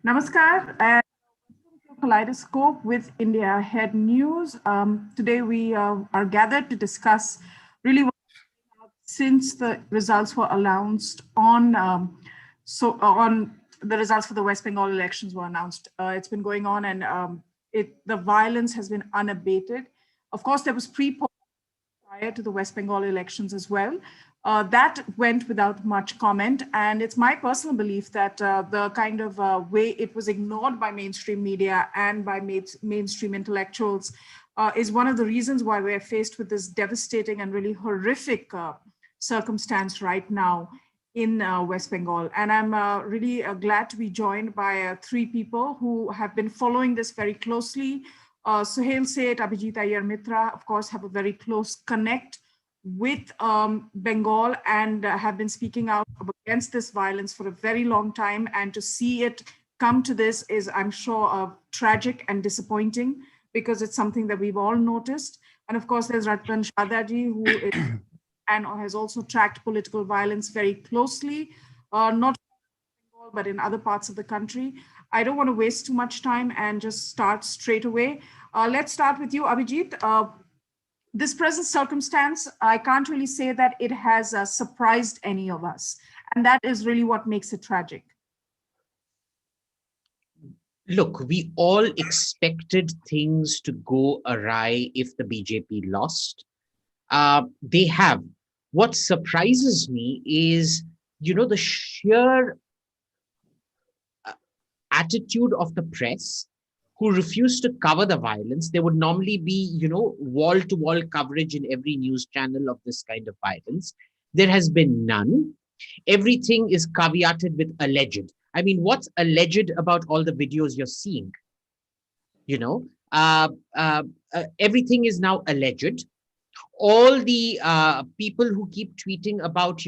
Namaskar and welcome to Kala-I-Doscope with India Ahead News. Today we are gathered to discuss really what since the results were announced on the results for the West Bengal elections were announced. It's been going on and the violence has been unabated. Of course, there was pre-poll prior to the West Bengal elections as well. That went without much comment. And it's my personal belief that the kind of way it was ignored by mainstream media and by mainstream intellectuals is one of the reasons why we're faced with this devastating and really horrific circumstance right now in West Bengal. And I'm really glad to be joined by three people who have been following this very closely. Suhel Seth, Abhijit Iyer-Mitra, of course, have a very close connect with Bengal and have been speaking out against this violence for a very long time. And to see it come to this is, I'm sure, tragic and disappointing because it's something that we've all noticed. And of course, there's Ratan Sharda who is and has also tracked political violence very closely, not in Bengal, but in other parts of the country. I don't want to waste too much time and just start straight away. Let's start with you, Abhijit. This present circumstance, I can't really say that it has surprised any of us. And that is really what makes it tragic. Look, we all expected things to go awry if the BJP lost. They have. What surprises me is, the sheer attitude of the press who refused to cover the violence. There would normally be, wall-to-wall coverage in every news channel of this kind of violence. There has been none. Everything is caveated with alleged. I mean, what's alleged about all the videos you're seeing? Everything is now alleged. All the people who keep tweeting about,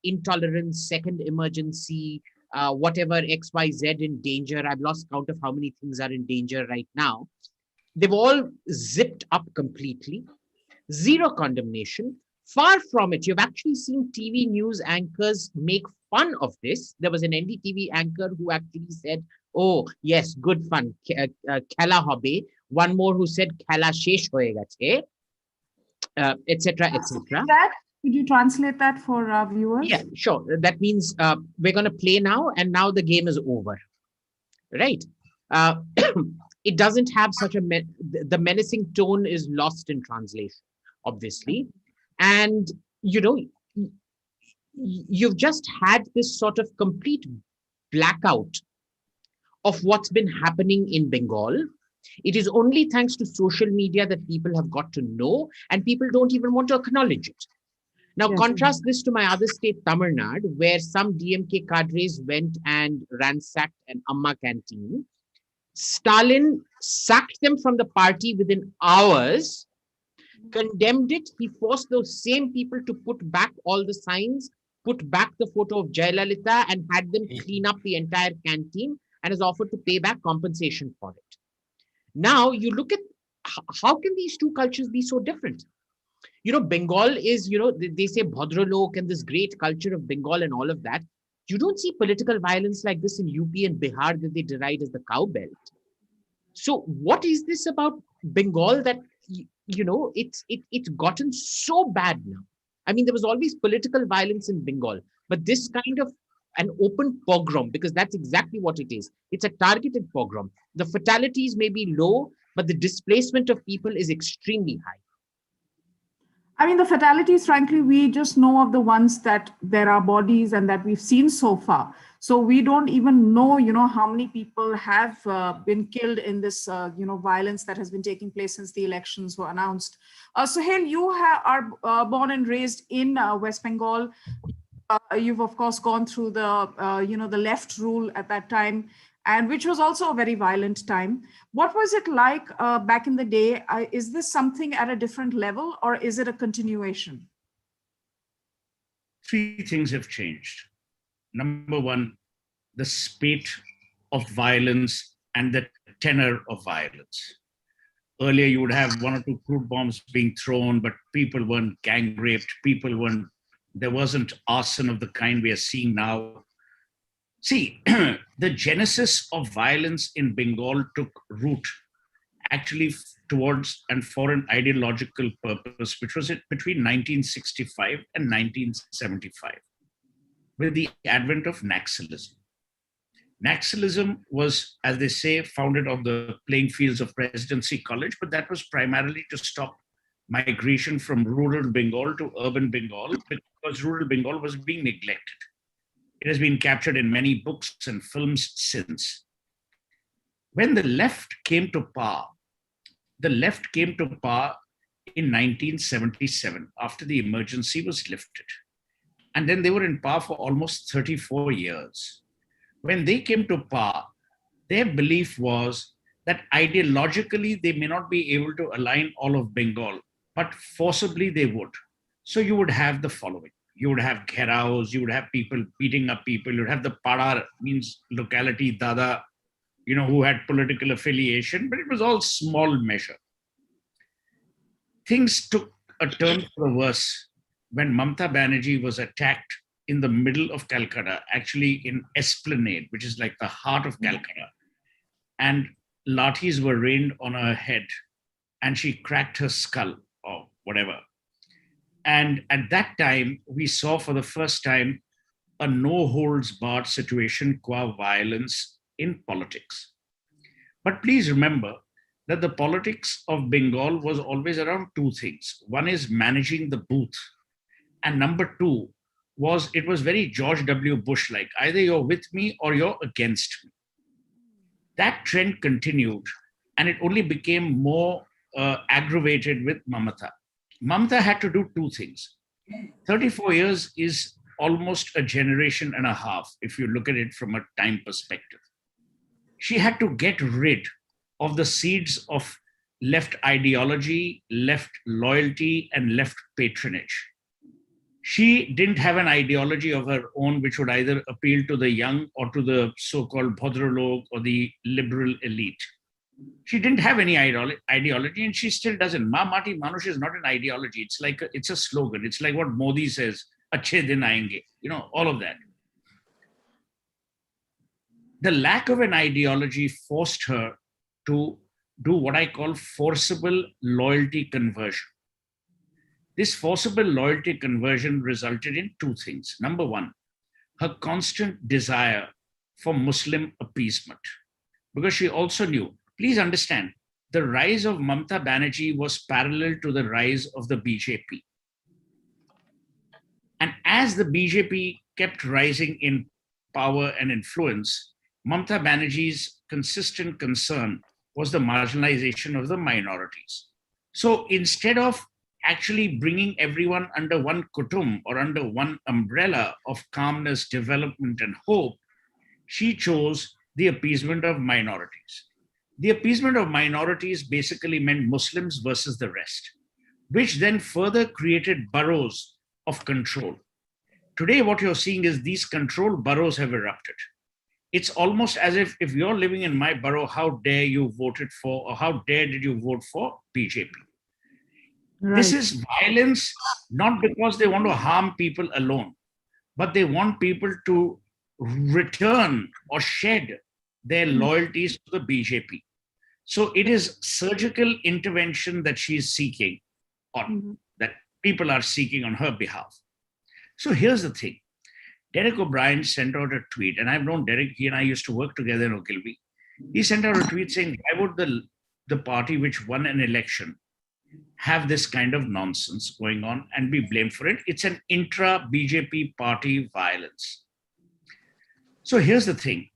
intolerance, second emergency, whatever XYZ in danger. I've lost count of how many things are in danger right now. They've all zipped up completely. Zero condemnation. Far from it. You've actually seen TV news anchors make fun of this. There was an NDTV anchor who actually said, oh, yes, good fun. Kala hobe. One more who said, Kala shesh hoye gache, etc., etc. Could you translate that for our viewers? Yeah, sure. That means we're going to play now, and now the game is over, right? It doesn't have such a the menacing tone is lost in translation, obviously, and you've just had this sort of complete blackout of what's been happening in Bengal. It is only thanks to social media that people have got to know, and people don't even want to acknowledge it. Now, yes, contrast this to my other state, Tamil Nadu, where some DMK cadres went and ransacked an Amma canteen. Stalin sacked them from the party within hours, condemned it. He forced those same people to put back all the signs, put back the photo of Jayalalitha, and had them clean up the entire canteen, and has offered to pay back compensation for it. Now, you look at how can these two cultures be so different? Bengal is, they say Bhadralok and this great culture of Bengal and all of that. You don't see political violence like this in UP and Bihar that they deride as the cow belt. So what is this about Bengal that, it's gotten so bad now? I mean, there was always political violence in Bengal, but this kind of an open pogrom, because that's exactly what it is. It's a targeted pogrom. The fatalities may be low, but the displacement of people is extremely high. I mean, the fatalities, frankly, we just know of the ones that there are bodies and that we've seen so far. So we don't even know, how many people have been killed in this, violence that has been taking place since the elections were announced. Suhel, you are born and raised in West Bengal. You've, of course, gone through the, the left rule at that time, and which was also a very violent time. What was it like back in the day? Is this something at a different level, or is it a continuation? Three things have changed. Number one, the spate of violence and the tenor of violence. Earlier, you would have one or two crude bombs being thrown, but people weren't gang raped. There wasn't arson of the kind we are seeing now. See, the genesis of violence in Bengal took root actually towards and for an ideological purpose, which was between 1965 and 1975, with the advent of Naxalism. Naxalism was, as they say, founded on the playing fields of Presidency College, but that was primarily to stop migration from rural Bengal to urban Bengal because rural Bengal was being neglected. It has been captured in many books and films since. When the left came to power in 1977 after the emergency was lifted. And then they were in power for almost 34 years. When they came to power, their belief was that ideologically they may not be able to align all of Bengal, but forcibly they would. So you would have the following. You would have gheraos, you would have people beating up people, you would have the padar, means locality, dada, who had political affiliation, but it was all small measure. Things took a turn for the worse when Mamata Banerjee was attacked in the middle of Calcutta, actually in Esplanade, which is like the heart of Calcutta. And lathis were rained on her head and she cracked her skull or whatever. And at that time, we saw for the first time a no-holds-barred situation qua violence in politics. But please remember that the politics of Bengal was always around two things. One is managing the booth. And number two was, it was very George W. Bush-like. Either you're with me or you're against me. That trend continued, and it only became more aggravated with Mamata. Mamata had to do two things. 34 years is almost a generation and a half, if you look at it from a time perspective. She had to get rid of the seeds of left ideology, left loyalty, and left patronage. She didn't have an ideology of her own which would either appeal to the young or to the so-called Bhadralok or the liberal elite. She didn't have any ideology, and she still doesn't. Ma Mati Manush is not an ideology. It's a slogan. It's like what Modi says, Achhe din aayenge, all of that. The lack of an ideology forced her to do what I call forcible loyalty conversion. This forcible loyalty conversion resulted in two things. Number one, her constant desire for Muslim appeasement, because she also knew, please understand, the rise of Mamata Banerjee was parallel to the rise of the BJP. And as the BJP kept rising in power and influence, Mamata Banerjee's consistent concern was the marginalization of the minorities. So instead of actually bringing everyone under one kutum or under one umbrella of calmness, development, and hope, she chose the appeasement of minorities. The appeasement of minorities basically meant Muslims versus the rest, which then further created boroughs of control. Today, what you're seeing is these control boroughs have erupted. It's almost as if you're living in my borough, how dare you voted for, or how dare did you vote for BJP? Right. This is violence, not because they want to harm people alone, but they want people to return or shed their loyalties to the BJP. So it is surgical intervention that she's seeking, or that people are seeking on her behalf. So here's the thing. Derek O'Brien sent out a tweet, and I've known Derek, he and I used to work together in Ogilvy. He sent out a tweet saying, why would the party which won an election have this kind of nonsense going on and be blamed for it? It's an intra-BJP party violence. So here's the thing.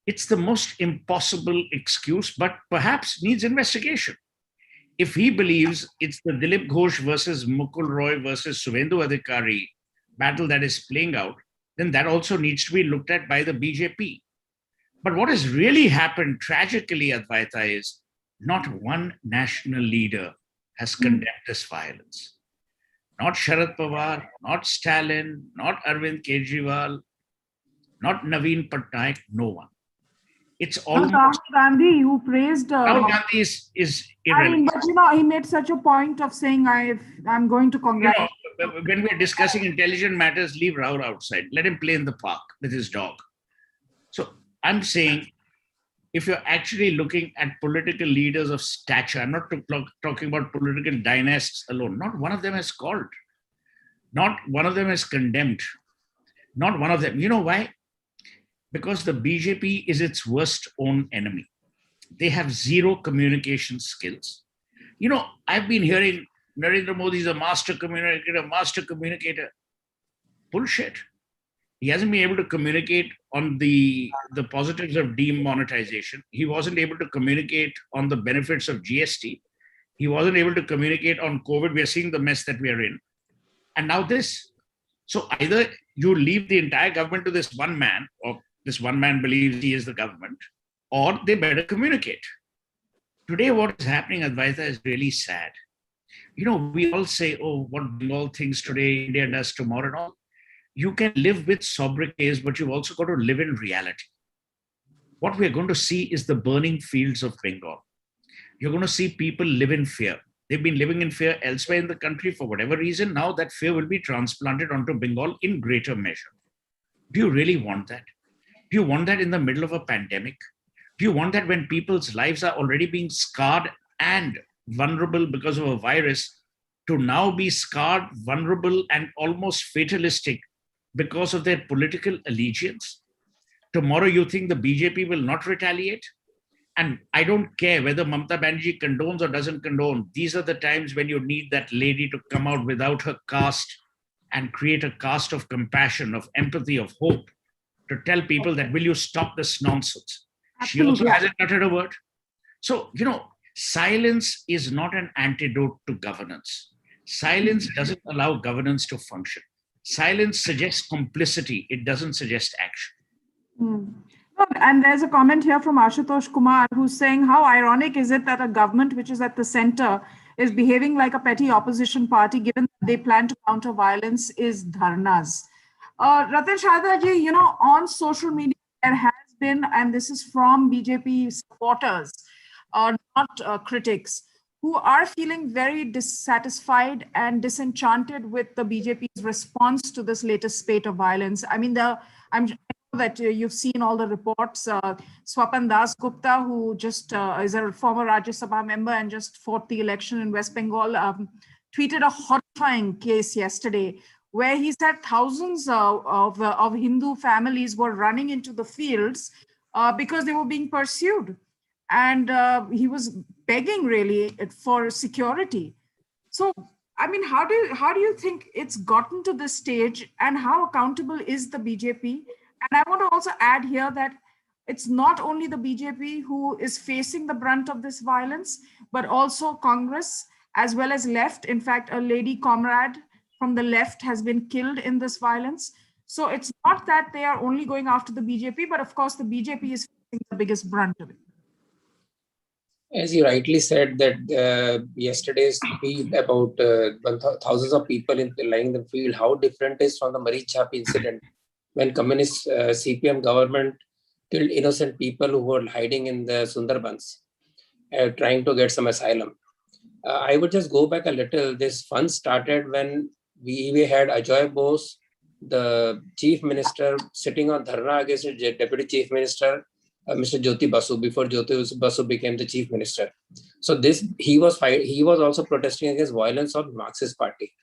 It's the most impossible excuse, but perhaps needs investigation. If he believes it's the Dilip Ghosh versus Mukul Roy versus Suvendu Adhikari battle that is playing out, then that also needs to be looked at by the BJP. But what has really happened tragically, Advaita, is not one national leader has condemned this violence. Not Sharad Pawar, not Stalin, not Arvind Kejriwal, not Naveen Patnaik, no one. It's almost... Rahul Gandhi, who praised... Rahul Gandhi is irrelevant. But he made such a point of saying, I'm going to congratulate... when we're discussing intelligent matters, leave Rahul outside. Let him play in the park with his dog. I'm saying, if you're actually looking at political leaders of stature, I'm not talking about political dynasts alone, not one of them has called, not one of them has condemned, not one of them. You know why? Because the BJP is its worst own enemy. They have zero communication skills. You know, I've been hearing Narendra Modi is a master communicator. Bullshit. He hasn't been able to communicate on the positives of demonetization. He wasn't able to communicate on the benefits of GST. He wasn't able to communicate on COVID. We are seeing the mess that we are in. And now this. So either you leave the entire government to this one man, or this one man believes he is the government, or they better communicate. Today, what is happening, Advaita, is really sad. You know, we all say, oh, what Bengal thinks today, India does tomorrow. And all. You can live with sobriquets, but you've also got to live in reality. What we're going to see is the burning fields of Bengal. You're going to see people live in fear. They've been living in fear elsewhere in the country for whatever reason. Now that fear will be transplanted onto Bengal in greater measure. Do you really want that? Do you want that in the middle of a pandemic? Do you want that when people's lives are already being scarred and vulnerable because of a virus, to now be scarred, vulnerable, and almost fatalistic because of their political allegiance? Tomorrow you think the BJP will not retaliate? And I don't care whether Mamata Banerjee condones or doesn't condone. These are the times when you need that lady to come out without her caste and create a caste of compassion, of empathy, of hope, to tell people that, will you stop this nonsense? She also hasn't uttered a word. So, you know, silence is not an antidote to governance. Silence doesn't allow governance to function. Silence suggests complicity. It doesn't suggest action. And there's a comment here from Ashutosh Kumar who's saying, how ironic is it that a government which is at the center is behaving like a petty opposition party, given that they plan to counter violence, is dharnas. Ratan Sharda ji, you know, on social media, there has been, and this is from BJP supporters, not critics, who are feeling very dissatisfied and disenchanted with the BJP's response to this latest spate of violence. I mean, I know that you've seen all the reports. Swapan Das Gupta, who just is a former Rajya Sabha member and just fought the election in West Bengal, tweeted a horrifying case yesterday where he said thousands of Hindu families were running into the fields because they were being pursued. And he was begging really for security. So, I mean, how do you think it's gotten to this stage, and how accountable is the BJP? And I want to also add here that it's not only the BJP who is facing the brunt of this violence, but also Congress as well as left. In fact, a lady comrade from the left has been killed in this violence. So it's not that they are only going after the BJP, but of course the BJP is facing the biggest brunt of it. As you rightly said, that yesterday's tweet about thousands of people lying in the field, how different is from the Marich Chhap incident, when communist CPM government killed innocent people who were hiding in the Sundarbans, trying to get some asylum. I would just go back a little. This fun started when we had Ajoy Bose, the chief minister, sitting on dharna against the deputy chief minister, Mr. Jyoti Basu, before Jyoti Basu became the chief minister. So he was also protesting against violence of Marxist party.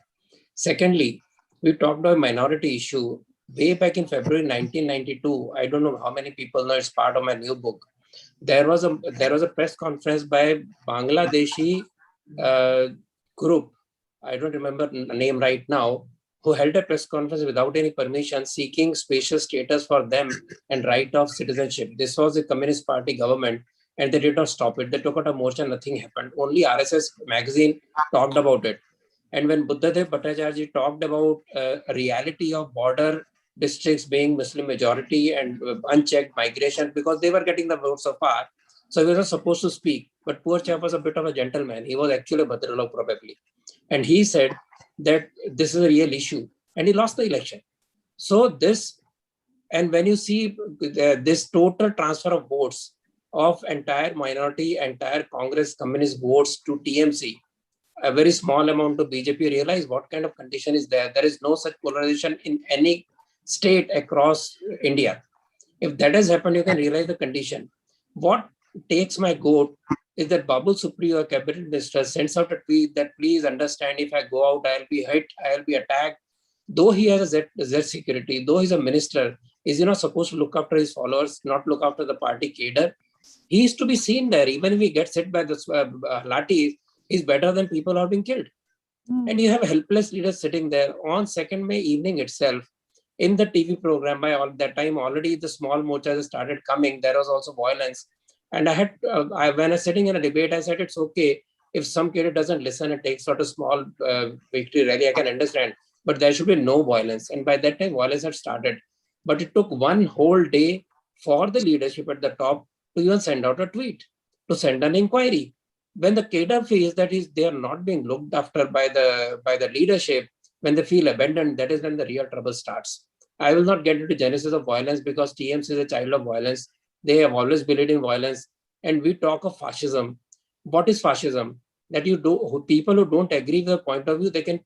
Secondly, we talked about a minority issue way back in February 1992. I don't know how many people know, it's part of my new book. There was a press conference by Bangladeshi group, I don't remember the name right now, who held a press conference without any permission, seeking special status for them and right of citizenship. This was the Communist Party government, and they did not stop it. They took out a motion, nothing happened. Only RSS magazine talked about it. And when Buddhadev Bhattacharya talked about a reality of border districts being Muslim majority and unchecked migration, because they were getting the votes so far, so he was not supposed to speak. But poor chap was a bit of a gentleman. He was actually a Bhadralok probably. And he said that this is a real issue, and he lost the election. So this, and when you see this total transfer of votes of entire minority, entire Congress communist votes to TMC, a very small amount to BJP, realize what kind of condition is there. There is no such polarization in any state across India. If that has happened, you can realize the condition. What takes my goat is that Babul Supriyo, a cabinet minister, sends out a tweet that please understand, if I go out, I'll be hit, I'll be attacked. Though he has a Z security, though he's a minister, is he not supposed to look after his followers, not look after the party cadre? He is to be seen there. Even if he gets hit by the lathis, he's better than people who are being killed. And you have helpless leaders sitting there. On 2nd May evening itself, in the TV program, by all that time already the small mochas started coming. There was also violence. And I had, when I was sitting in a debate, I said, it's okay if some kid doesn't listen and takes sort of small victory rally, I can understand. But there should be no violence. And by that time, violence had started. But it took one whole day for the leadership at the top to even send out a tweet, to send an inquiry. When the cadre feels that they are not being looked after by the leadership, when they feel abandoned, that is when the real trouble starts. I will not get into genesis of violence because TMC is a child of violence. They have always believed in violence. And we talk of fascism. What is fascism? That people who don't agree with the point of view, they can be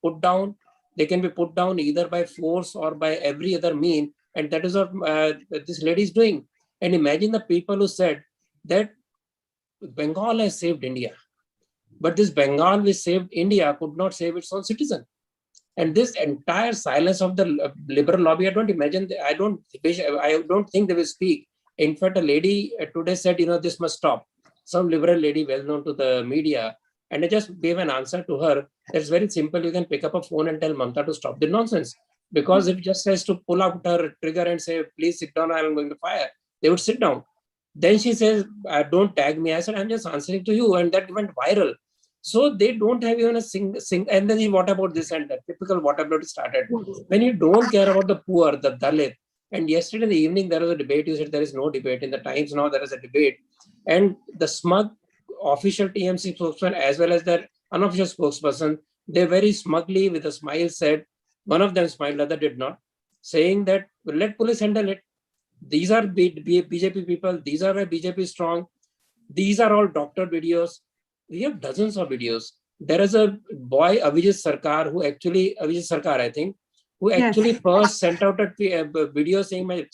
put down either by force or by every other mean. And that is what this lady is doing. And imagine the people who said that Bengal has saved India. But this Bengal which saved India could not save its own citizen. And this entire silence of the liberal lobby, I don't think they will speak. In fact, a lady today said, this must stop. Some liberal lady well known to the media. And I just gave an answer to her. It's very simple. You can pick up a phone and tell Mamta to stop the nonsense. Because if just says to pull out her trigger and say, please sit down, I'm going to fire, they would sit down. Then she says, don't tag me. I said, I'm just answering to you. And that went viral. So they don't have even a single, and then what about this and that? Typical what about started. When you don't care about the poor, the Dalit, and yesterday in the evening, there was a debate. You said there is no debate. In the Times now, there is a debate. And the smug official TMC spokesman, as well as their unofficial spokesperson, they very smugly with a smile said, one of them smiled, the other did not, saying that let police handle it. These are BJP people. These are why BJP is strong. These are all doctored videos. We have dozens of videos. There is a boy, Abhijit Sarkar, I think, who actually first sent out a video saying my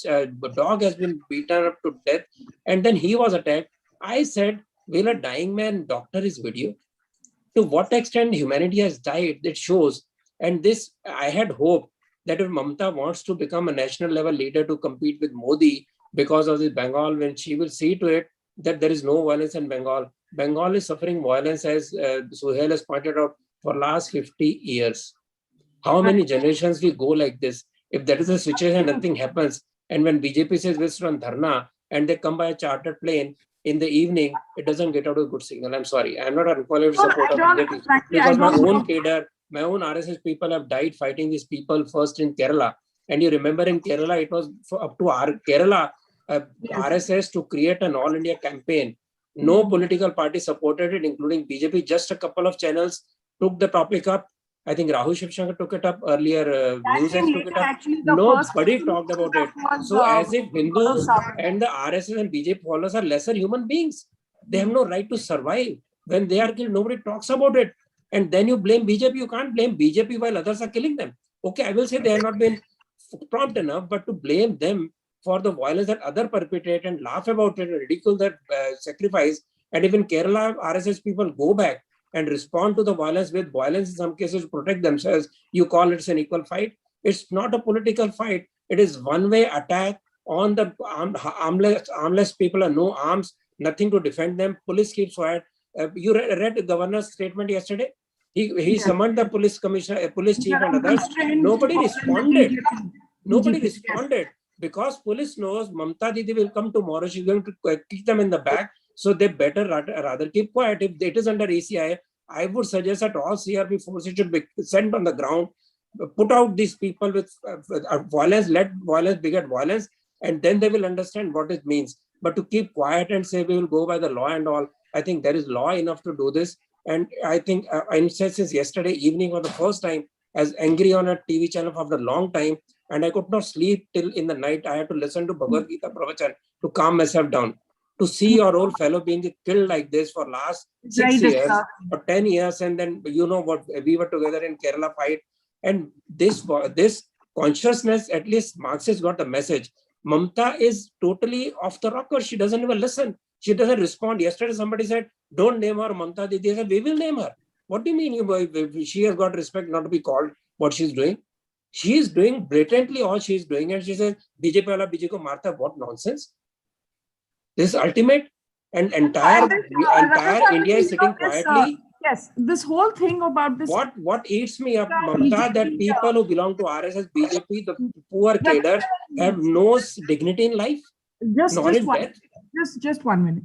dog has been beaten up to death. And then he was attacked. I said, will a dying man doctor his video? To what extent humanity has died, it shows. And this, I had hoped that if Mamta wants to become a national level leader to compete with Modi because of this Bengal, when she will see to it that there is no violence in Bengal. Bengal is suffering violence, as Suhel has pointed out, for last 50 years. How many generations we go like this? If that is the situation, nothing happens. And when BJP says let's run dharna and they come by a chartered plane in the evening, it doesn't get out a good signal. I'm sorry. I'm not unqualified support of BJP. Because my own cadre, my own RSS people have died fighting these people first in Kerala. And you remember in Kerala, it was up to Kerala, RSS to create an all India campaign. No political party supported it, including BJP. Just a couple of channels took the topic up. I think Rahul Shivshankar took it up earlier. News took it up. Nobody talked about it. So as if Hindus and the RSS and BJP followers are lesser human beings. They have no right to survive. When they are killed, nobody talks about it. And then you blame BJP. You can't blame BJP while others are killing them. Okay, I will say they have not been prompt enough, but to blame them for the violence that others perpetrate and laugh about it and ridicule that sacrifice. And even Kerala RSS people go back and respond to the violence with violence in some cases to protect themselves. You call it an equal fight. It's not a political fight. It is one-way attack on the armless people and no arms, nothing to defend them. Police keeps quiet. You read the governor's statement yesterday? He summoned the police commissioner, police chief and others. Nobody responded. Nobody responded because police knows Mamta Didi will come tomorrow. She's going to kick them in the back. So they better rather keep quiet. If it is under ACI, I would suggest that all CRP forces should be sent on the ground, put out these people with violence, let violence beget violence, and then they will understand what it means. But to keep quiet and say we will go by the law and all, I think there is law enough to do this. And I think I'm since yesterday evening for the first time, as angry on a TV channel for a long time, and I could not sleep till in the night. I had to listen to Bhagavad Gita Pravachan to calm myself down. To see your old fellow being killed like this for last 6 years or 10 years, and then you know what, we were together in Kerala fight, and this consciousness, at least Marxists got the message Mamta is totally off the rocker. She doesn't even listen. She doesn't respond. Yesterday, somebody said, don't name her Mamta Didi. I said, we will name her. What do you mean? She has got respect not to be called what she's doing. She is doing blatantly all she's doing. And she says, BJP wala BJP ko marta. What nonsense. This is ultimate. And entire India is sitting quietly. Yes, this whole thing about this. What eats me up, Mamta, that people who belong to RSS, BJP, the poor cadre, have no dignity in life. Just 1 minute.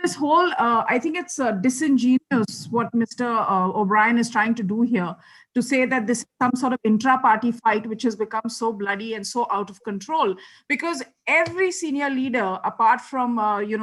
This whole, I think it's disingenuous what Mr. O'Brien is trying to do here, to say that this is some sort of intra-party fight which has become so bloody and so out of control, because every senior leader, apart from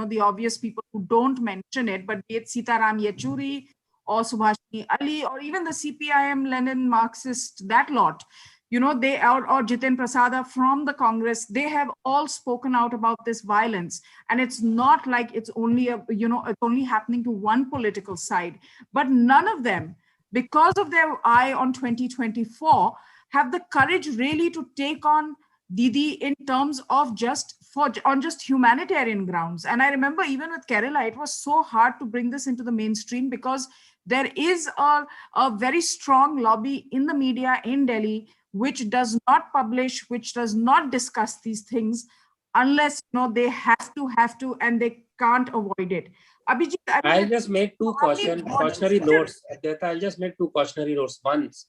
the obvious people who don't mention it, but be it Sitaram Yechuri or Subhashini Ali or even the CPIM, Lenin, Marxist, that lot, they are, or Jiten Prasada from the Congress, they have all spoken out about this violence. And it's not like it's only it's only happening to one political side, but none of them, because of their eye on 2024, have the courage really to take on Didi in terms of just humanitarian grounds. And I remember even with Kerala, it was so hard to bring this into the mainstream because there is a very strong lobby in the media in Delhi which does not publish, which does not discuss these things unless they have to, and they can't avoid it. Abhijit, I'll just make two cautionary notes. I'll just make two cautionary notes. Once,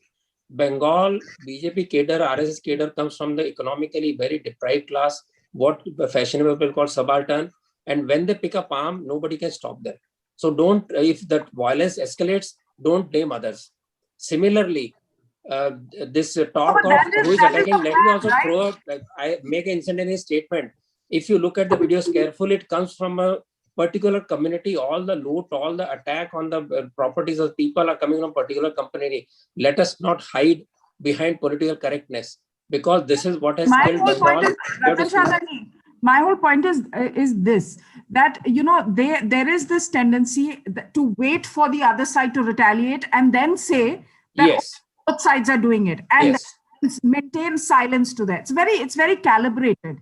Bengal, BJP cadre, RSS cadre comes from the economically very deprived class, what fashionable people call subaltern. And when they pick up arm, nobody can stop them. So if that violence escalates, don't blame others. Similarly, this talk of who is attacking, let me also throw up, I make an instantaneous statement. If you look at the videos carefully, it comes from a particular community. All the loot, all the attack on the properties of people are coming from particular community. Let us not hide behind political correctness, because this is what has killed Bengal. My whole point is this, that there is this tendency to wait for the other side to retaliate and then say that yes, both sides are doing it, and yes, maintain silence to that. It's very calibrated. And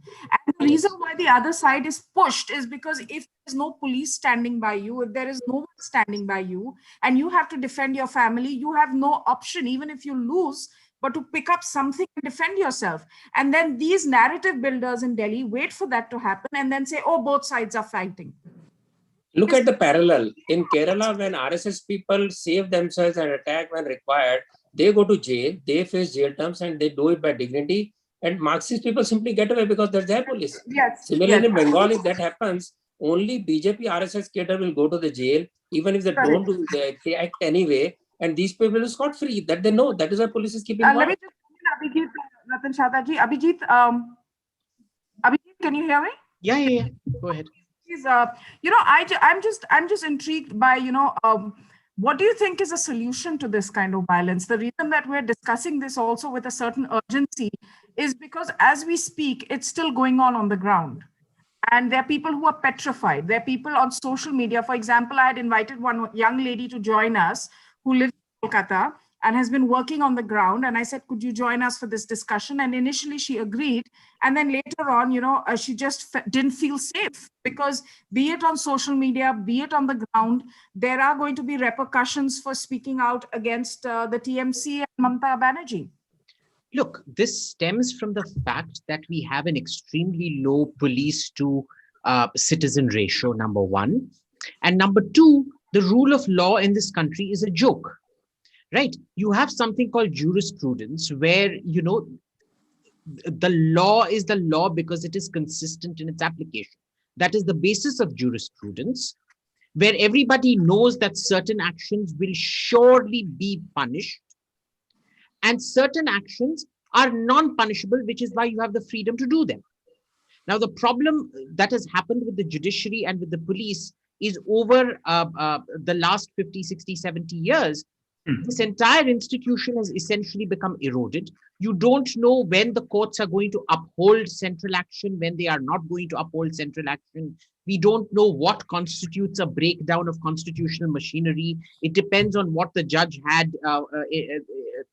the reason why the other side is pushed is because if there's no police standing by you, if there is no one standing by you, and you have to defend your family, you have no option, even if you lose, but to pick up something and defend yourself. And then these narrative builders in Delhi wait for that to happen and then say, oh, both sides are fighting. Look at the parallel. In Kerala, when RSS people save themselves and attack when required, they go to jail, they face jail terms, and they do it by dignity. And Marxist people simply get away because they're their police. Yes. Similarly, in Bengal, if that happens, only BJP RSS cadre will go to the jail, even if they don't do, they act anyway. And these people are scot-free. That they know. That is why police is keeping Let me just Abhijit, Ratan Sharda ji. Abhijit, can you hear me? Yeah. Go ahead. I'm just intrigued by, what do you think is a solution to this kind of violence? The reason that we're discussing this also with a certain urgency is because as we speak, it's still going on the ground. And there are people who are petrified. There are people on social media. For example, I had invited one young lady to join us who lives in Kolkata and has been working on the ground. And I said, could you join us for this discussion? And initially she agreed. And then later on, she just didn't feel safe, because be it on social media, be it on the ground, there are going to be repercussions for speaking out against the TMC and Mamata Banerjee. Look, this stems from the fact that we have an extremely low police to citizen ratio, number one. And number two, the rule of law in this country is a joke, right? You have something called jurisprudence where, the law is the law because it is consistent in its application. That is the basis of jurisprudence, where everybody knows that certain actions will surely be punished and certain actions are non-punishable, which is why you have the freedom to do them. Now, the problem that has happened with the judiciary and with the police is over the last 50, 60, 70 years, this entire institution has essentially become eroded. You don't know when the courts are going to uphold central action, when they are not going to uphold central action. We don't know what constitutes a breakdown of constitutional machinery. It depends on what the judge had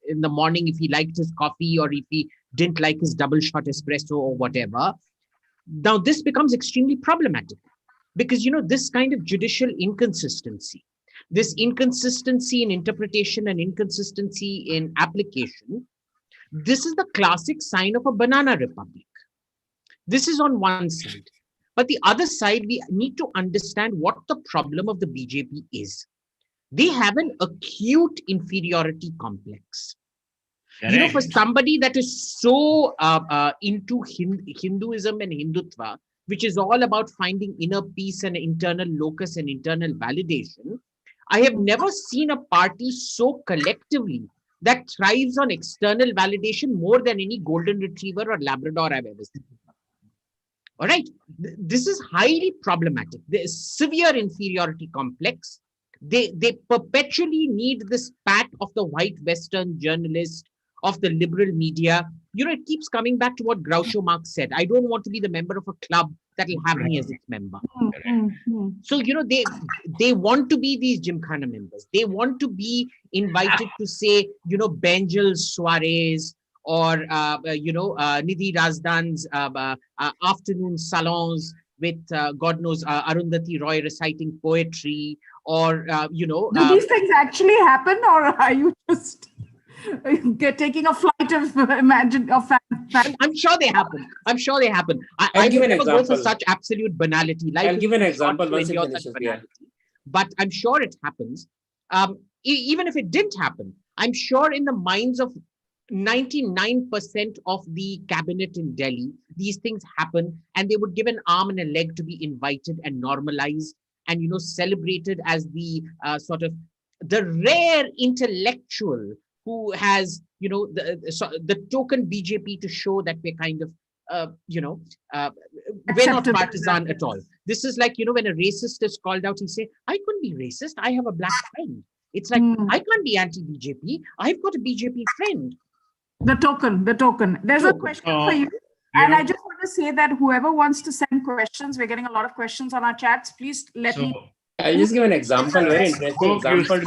in the morning, if he liked his coffee or if he didn't like his double shot espresso or whatever. Now, this becomes extremely problematic because, this kind of judicial inconsistency, this inconsistency in interpretation and inconsistency in application, this is the classic sign of a banana republic. This is on one side. But the other side, we need to understand what the problem of the BJP is. They have an acute inferiority complex. Correct. For somebody that is so into Hinduism and Hindutva, which is all about finding inner peace and internal locus and internal validation, I have never seen a party so collectively that thrives on external validation more than any golden retriever or Labrador I've ever seen. All right. This is highly problematic. There is severe inferiority complex. They perpetually need this pat of the white Western journalist, of the liberal media. It keeps coming back to what Groucho Marx said. I don't want to be the member of a club that will have me as its member. So, they want to be these Gymkhana members. They want to be invited to say, Benjal's soirees or, Nidhi Razdan's afternoon salons with, God knows, Arundhati Roy reciting poetry or, Do these things actually happen, or are you just taking a flight of I'm sure they happen. I give an never go for example. such absolute banality. I'll give an example once it finishes. But I'm sure it happens. Even if it didn't happen, I'm sure in the minds of 99% of the cabinet in Delhi, these things happen, and they would give an arm and a leg to be invited and normalized and celebrated as the sort of the rare intellectual who has the token BJP to show that we're kind of we're not partisan at all. This is like when a racist is called out, he say, I couldn't be racist, I have a black friend. It's like, I can't be anti-BJP, I've got a BJP friend. The token. There's a question for you. And I just want to say that whoever wants to send questions, we're getting a lot of questions on our chats. Please let me. I'll just give an example, very interesting example.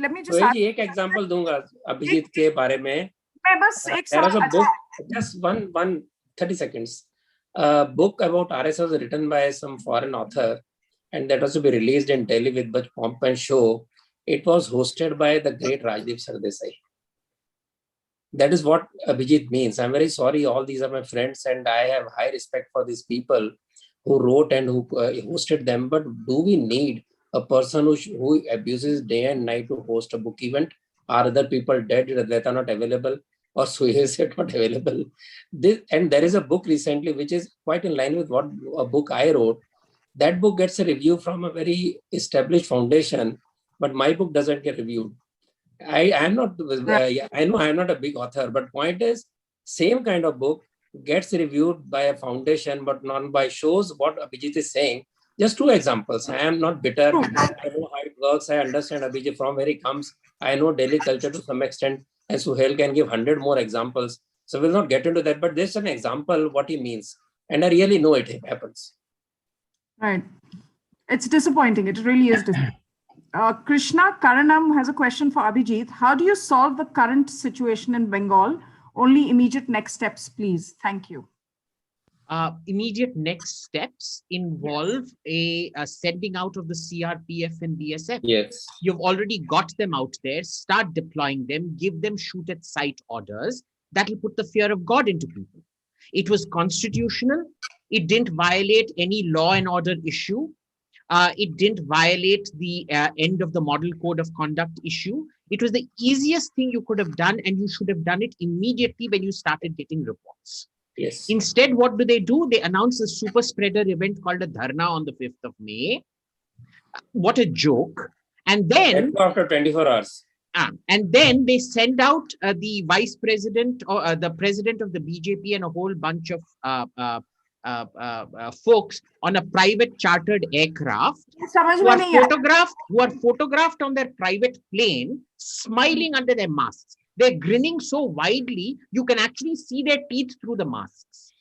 Let me just ask. एक example दूंगा अभिजीत के बारे में. There was a book, just one 30 seconds. A book about RSS was written by some foreign author, and that was to be released in Delhi with much pomp and show. It was hosted by the great Rajdeep Sardesai. That is what Abhijit means. I'm very sorry, all these are my friends, and I have high respect for these people who wrote and who hosted them. But do we need a person who abuses day and night to host a book event? Are other people dead? Is Advaita not available? Or Suhel Seth not available? And there is a book recently which is quite in line with what a book I wrote. That book gets a review from a very established foundation, but my book doesn't get reviewed. I know I'm not a big author, but point is, same kind of book gets reviewed by a foundation, but not by shows what Abhijit is saying. Just two examples. I am not bitter. I know how it works. I understand Abhijit from where he comes. I know Delhi culture to some extent, and Suhel can give 100 more examples. So we'll not get into that, but this is an example what he means. And I really know it happens. Right. It's disappointing. It really is disappointing. Krishna Karanam has a question for Abhijit. How do you solve the current situation in Bengal? Only immediate next steps, please. Thank you. Immediate next steps involve a sending out of the CRPF and BSF. Yes. You've already got them out there. Start deploying them. Give them shoot at sight orders. That will put the fear of God into people. It was constitutional. It didn't violate any law and order issue. It didn't violate the end of the model code of conduct issue. It was the easiest thing you could have done, and you should have done it immediately when you started getting reports. Yes. Instead, what do? They announce a super spreader event called a Dharna on the 5th of May. What a joke. And then after 24 hours. And then they send out the vice president or the president of the BJP and a whole bunch of folks on a private chartered aircraft who are photographed on their private plane, smiling under their masks. They're grinning so widely, you can actually see their teeth through the masks.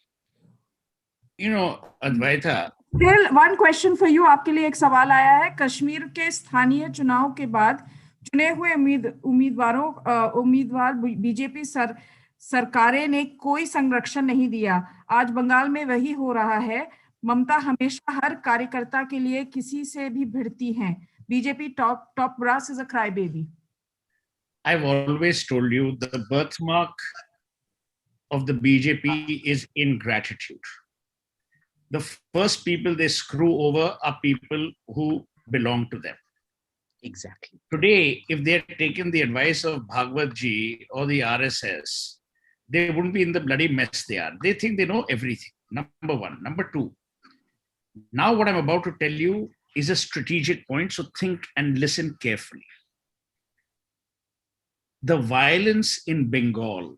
Advaita. Still, one question for you. आपके लिए एक सवाल आया है. कश्मीर के स्थानीय चुनाव के बाद चुने हुए उम्मीदवार बीजेपी सरकारें ने कोई संरक्षण नहीं दिया। आज बंगाल में वही हो रहा है। ममता हमेशा हर कार्यकर्ता के लिए किसी से भी भिड़ती हैं। BJP top brass is a crybaby. I've always told you the birthmark of the BJP is ingratitude. The first people they screw over are people who belong to them. Exactly. Today, if they had taken the advice of Bhagwat Ji or the RSS, they wouldn't be in the bloody mess they are. They think they know everything. Number one. Number two, now what I'm about to tell you is a strategic point, so think and listen carefully. The violence in Bengal,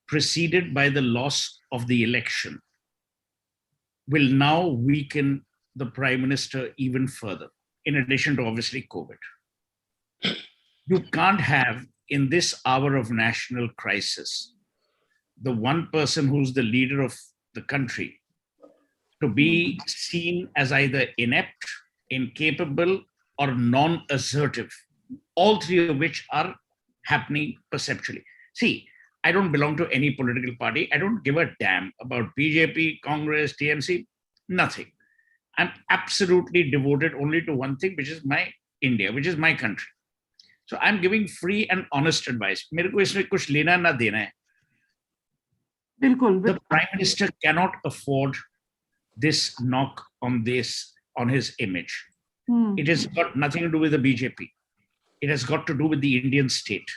preceded by the loss of the election, will now weaken the Prime Minister even further, in addition to obviously COVID. You can't have, in this hour of national crisis, the one person who's the leader of the country to be seen as either inept, incapable, or non-assertive, all three of which are happening perceptually. See, I don't belong to any political party. I don't give a damn about BJP, Congress, TMC, nothing. I'm absolutely devoted only to one thing, which is my India, which is my country. So I'm giving free and honest advice. मेरे को इसमें कुछ लेना ना देना है. बिल्कुल. The Prime Minister cannot afford this knock on his image. It has got nothing to do with the BJP. It has got to do with the Indian state.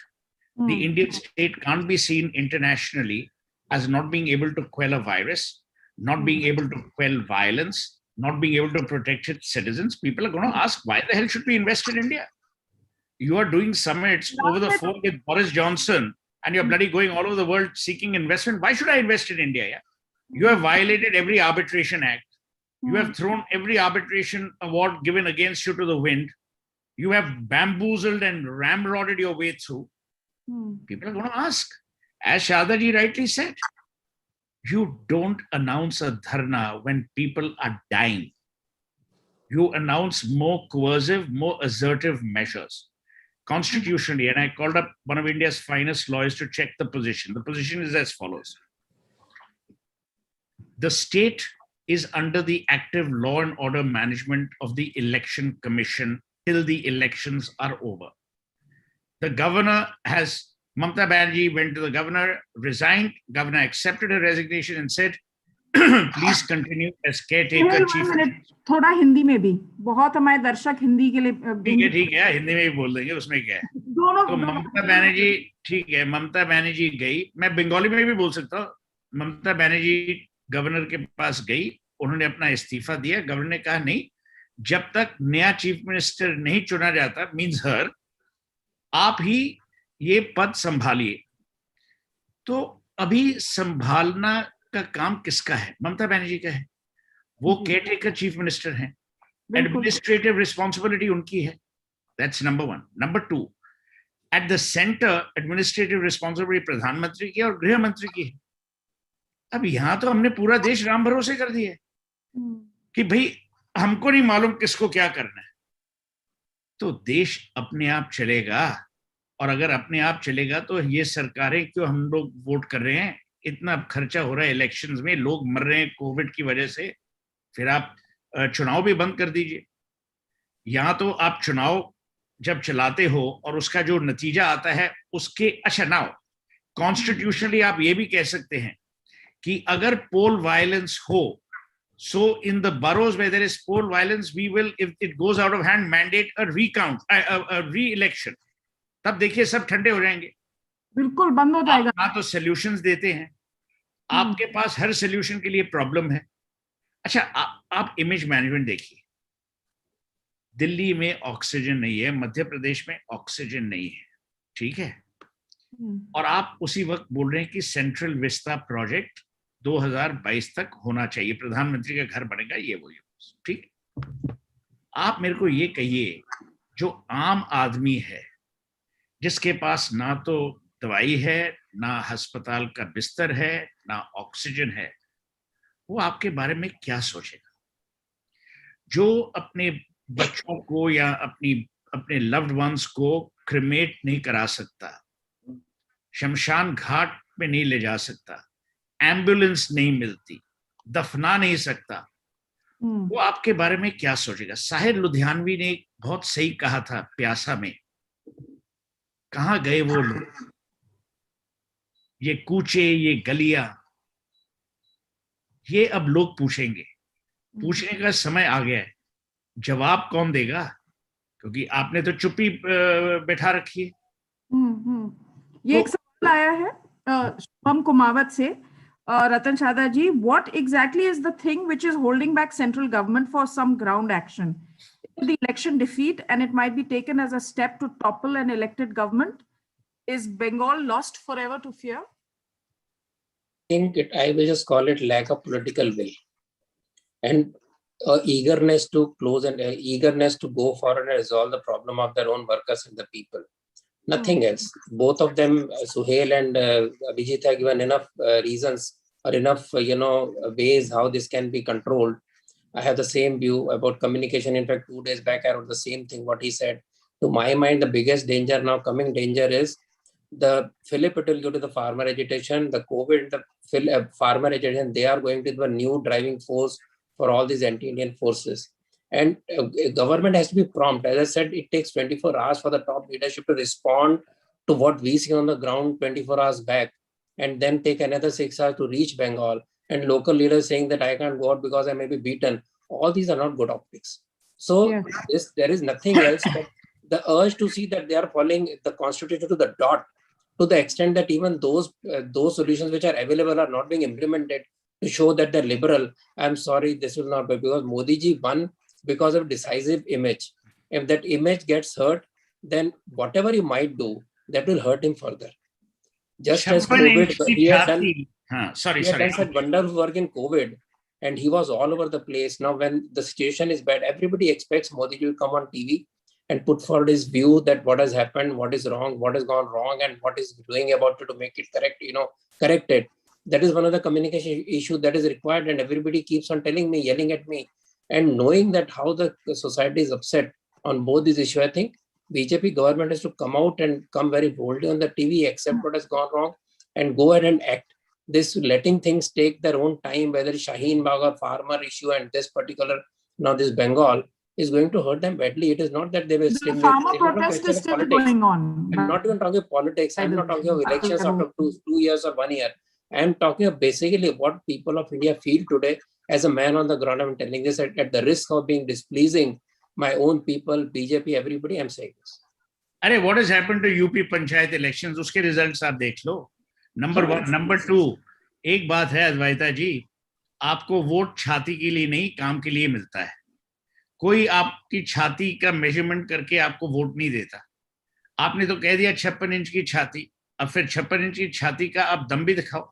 The Indian state can't be seen internationally as not being able to quell a virus, not being able to quell violence, not being able to protect its citizens. People are going to ask, why the hell should we invest in India? You are doing summits over the phone with Boris Johnson and you're bloody going all over the world seeking investment. Why should I invest in India? Yeah? You have violated every arbitration act. You have thrown every arbitration award given against you to the wind. You have bamboozled and ramrodded your way through. People are going to ask, as Sharda ji rightly said, you don't announce a dharna when people are dying. You announce more coercive, more assertive measures. Constitutionally, and I called up one of India's finest lawyers to check the position. The position is as follows. The state is under the active law and order management of the Election Commission till the elections are over. The governor has, Mamata Banerjee went to the governor, resigned, governor accepted her resignation and said, please continue as caretaker chief. थोड़ा हिंदी में भी, बहुत हमारे दर्शक हिंदी के लिए ठीक है हिंदी में भी बोल देंगे, उसमें क्या है. तो ममता बनर्जी, ठीक है, ममता बनर्जी गई, मैं बंगाली में भी बोल सकता हूँ. ममता बनर्जी गवर्नर के पास गई, उन्होंने अपना इस्तीफा दिया. गवर्नर ने कहा नहीं, जब तक नया चीफ मिनिस्टर नहीं चुना जाता, मीन्स हर, आप ही ये पद संभालिए. तो अभी संभालना का काम किसका है? ममता बनर्जी का है. वो केयरटेकर चीफ मिनिस्टर हैं. एडमिनिस्ट्रेटिव रिस्पॉन्सिबिलिटी उनकी है. That's number one. Number two, at the centre administrative responsibility प्रधानमंत्री की और गृह मंत्री की है. अब यहां तो हमने पूरा देश राम भरोसे कर दिया कि भाई हमको नहीं मालूम किसको क्या करना है. तो देश अपने आप चलेगा, और अगर अपने आप चलेगा तो ये सरकारें क्यों हम लोग वोट कर रहे हैं? इतना खर्चा हो रहा है इलेक्शंस में, लोग मर रहे हैं कोविड की वजह से. फिर आप चुनाव भी बंद कर दीजिए. यहां तो आप चुनाव जब चलाते हो और उसका जो नतीजा आता है उसके, अच्छा नाउ कॉन्स्टिट्यूशनली आप ये भी कह सकते हैं कि अगर पोल वायलेंस हो, so in the boroughs where there is poll violence, we will, if it goes out of hand, mandate a recount, a re-election. तब देखिए सब ठंडे हो जाएंगे. बिल्कुल बंद हो जाएगा. आप तो सॉल्यूशंस देते हैं, आपके पास हर सॉल्यूशन के लिए प्रॉब्लम है. अच्छा, आप इमेज मैनेजमेंट देखिए. दिल्ली में ऑक्सीजन नहीं है, मध्य प्रदेश में ऑक्सीजन नहीं है, ठीक है, और आप उसी वक्त बोल रहे हैं कि सेंट्रल विस्ता प्रोजेक्ट 2022 तक होना चाहिए, प्रधानमंत्री का घर बनेगा, ये वो ठीक. आप मेरे को ये कहिए, जो आम आदमी है जिसके पास ना तो दवाई है, ना अस्पताल का बिस्तर है, ना ऑक्सीजन है, वो आपके बारे में क्या सोचेगा? जो अपने बच्चों को या अपने लव्ड वंस को क्रिमेट नहीं करा सकता, शमशान घाट में नहीं ले जा सकता, एम्बुलेंस नहीं मिलती, दफना नहीं सकता, वो आपके बारे में क्या सोचेगा? साहिर लुधियानवी ने बहुत सही कहा था प्यासा में, कहाँ गए वो लोग, ये कूचे, ये गलियां, ये अब लोग पूछेंगे, पूछने का समय आ गया है। जवाब कौन देगा? क्योंकि आपने तो चुप्पी बैठा रखी है। ये एक सवाल आया है शुभम कुमावत से। Ratan Sharda ji, what exactly is the thing which is holding back central government for some ground action? The election defeat, and it might be taken as a step to topple an elected government. Is Bengal lost forever to fear? I will just call it lack of political will and eagerness to close and eagerness to go forward and resolve the problem of their own workers and the people. Nothing else. Both of them, Suhel and Abhijit, have given enough reasons or enough, ways how this can be controlled. I have the same view about communication. In fact, 2 days back, I wrote the same thing, what he said. To my mind, the biggest danger now, coming danger is the fillip it will go to the farmer agitation, the COVID, the farmer agitation, they are going to be the new driving force for all these anti-Indian forces. And government has to be prompt. As I said, it takes 24 hours for the top leadership to respond to what we see on the ground 24 hours back, and then take another 6 hours to reach Bengal. And local leaders saying that I can't go out because I may be beaten. All these are not good optics. So yes, there is nothing else but the urge to see that they are following the constitution to the dot, to the extent that even those solutions which are available are not being implemented to show that they're liberal. I'm sorry, this will not be, because Modi ji won because of decisive image. If that image gets hurt, then whatever he might do, that will hurt him further. Just as COVID, he had done such wonderful work in COVID, and he was all over the place. Now, when the situation is bad, everybody expects Modi to come on TV and put forward his view that what has happened, what is wrong, what has gone wrong, and what is doing about it to make it correct, corrected. That is one of the communication issues that is required, and everybody keeps on telling me, yelling at me. And knowing that how the society is upset on both these issues, I think BJP government has to come out and come very boldly on the TV, accept what has gone wrong, and go ahead and act. This letting things take their own time, whether it's Shaheen Bagh or farmer issue and this particular, now this Bengal, is going to hurt them badly. It is not that they will still. The farmer protest is still going on. I'm not even talking politics. I'm not talking of elections after 2 years or 1 year. I'm talking of basically what people of India feel today. As a man on the ground, I'm telling this at the risk of being displeasing my own people, BJP, everybody, I'm saying this. अरे what has happened to UP panchayat elections? उसके results आप देख लो. Number 1, number 2, एक बात है अद्वैता जी, आपको vote छाती के लिए नहीं, काम के लिए मिलता है. कोई आपकी छाती का मेजरमेंट करके आपको वोट नहीं देता. आपने तो कह दिया 56 इंच की छाती, अब फिर 56 इंच की छाती का आप दम भी दिखाओ,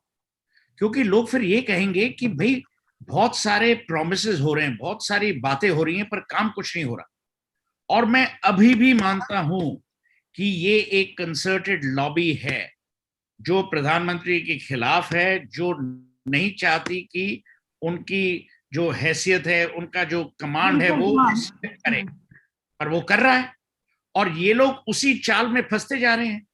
क्योंकि लोग फिर ये कहेंगे कि भाई बहुत सारे प्रोमिसेस हो रहे हैं, बहुत सारी बातें हो रही हैं, पर काम कुछ नहीं हो रहा. और मैं अभी भी मानता हूं कि ये एक कंसर्टेड लॉबी है जो प्रधानमंत्री के खिलाफ है, जो नहीं चाहती कि उनकी जो हैसियत है, उनका जो कमांड है वो करे, पर वो कर रहा है. और ये लोग उसी चाल में फंसते जा रहे हैं.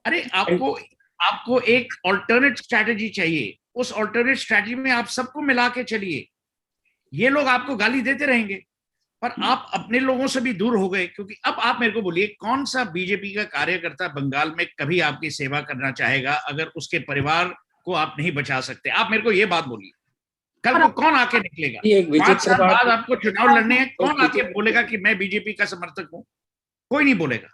अरे आपको एक ऑल्टरनेट स्ट्रैटेजी चाहिए. उस ऑल्टरनेट स्ट्रैटेजी में आप सबको मिला के चलिए. ये लोग आपको गाली देते रहेंगे, पर आप अपने लोगों से भी दूर हो गए. क्योंकि अब आप मेरे को बोलिए, कौन सा बीजेपी का कार्यकर्ता बंगाल में कभी आपकी सेवा करना चाहेगा अगर उसके परिवार को आप नहीं बचा सकते? आप मेरे को ये बात बोलिए. कल को कौन आके निकलेगा? 5 साल बाद आपको चुनाव लड़ने हैं, कौन आके बोलेगा कि मैं बीजेपी का समर्थक हूं? कोई नहीं बोलेगा.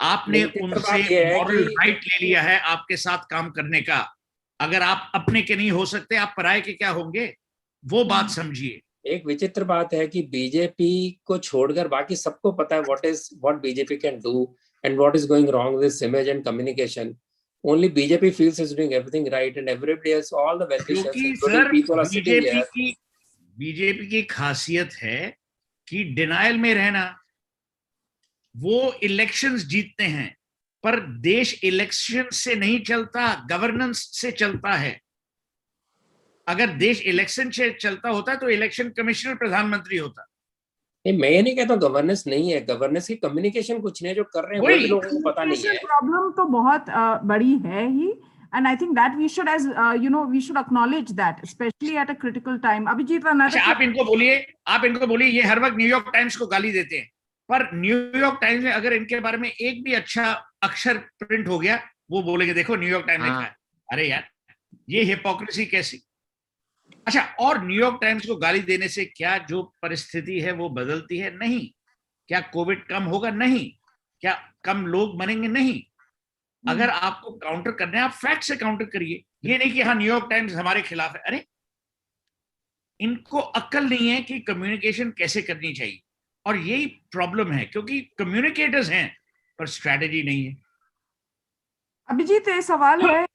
आपने उनसे मॉरल राइट ले लिया है आपके साथ काम करने का. अगर आप अपने के नहीं हो सकते, आप पराये के क्या होंगे? वो बात समझिए. एक विचित्र बात है कि बीजेपी को छोड़कर बाकी सबको पता है what BJP can do and what is going wrong with image and communication. Only BJP feels it's doing everything right, and everybody else, all the well-wishers, including people are sitting here. BJP की खासियत है कि denial में रहना. वो elections जीतते हैं, पर देश इलेक्शन से नहीं चलता, गवर्नेंस से चलता है. अगर देश इलेक्शन से चलता होता तो इलेक्शन कमिश्नर प्रधानमंत्री होता. मैं ये नहीं कहता गवर्नेंस नहीं है. गवर्नेंस की कम्युनिकेशन कुछ नहीं, जो कर रहे हैं वो लोगों को पता नहीं है. प्रॉब्लम तो बहुत बड़ी है ही. And I think that we should, as we should acknowledge that, especially at a critical time. Abhijit, अच्छा, आप इनको बोलिए ये हर वक्त न्यूयॉर्क टाइम्स को गाली देते हैं, पर न्यूयॉर्क टाइम्स में अगर इनके बारे में एक भी अच्छा अक्षर प्रिंट हो गया, वो बोलेंगे देखो न्यूयॉर्क टाइम्स लिखा है। अरे यार, ये हिपोक्रेसी कैसी। अच्छा, और न्यूयॉर्क टाइम्स को गाली देने से क्या जो परिस्थिति है वो बदलती है? नहीं। क्या कोविड कम होगा? नहीं। क्या कम लोग मरेंगे? नहीं। अगर आपको काउंटर करना है, आप फैक्ट से काउंटर करिए, ये नहीं कि हाँ न्यूयॉर्क टाइम्स हमारे खिलाफ है। अरे, इनको अक्ल नहीं है कि कम्युनिकेशन कैसे करनी चाहिए, और यही प्रॉब्लम है, क्योंकि कम्युनिकेटर्स हैं पर स्ट्रैटेजी नहीं है। अभिजीत, ये सवाल है,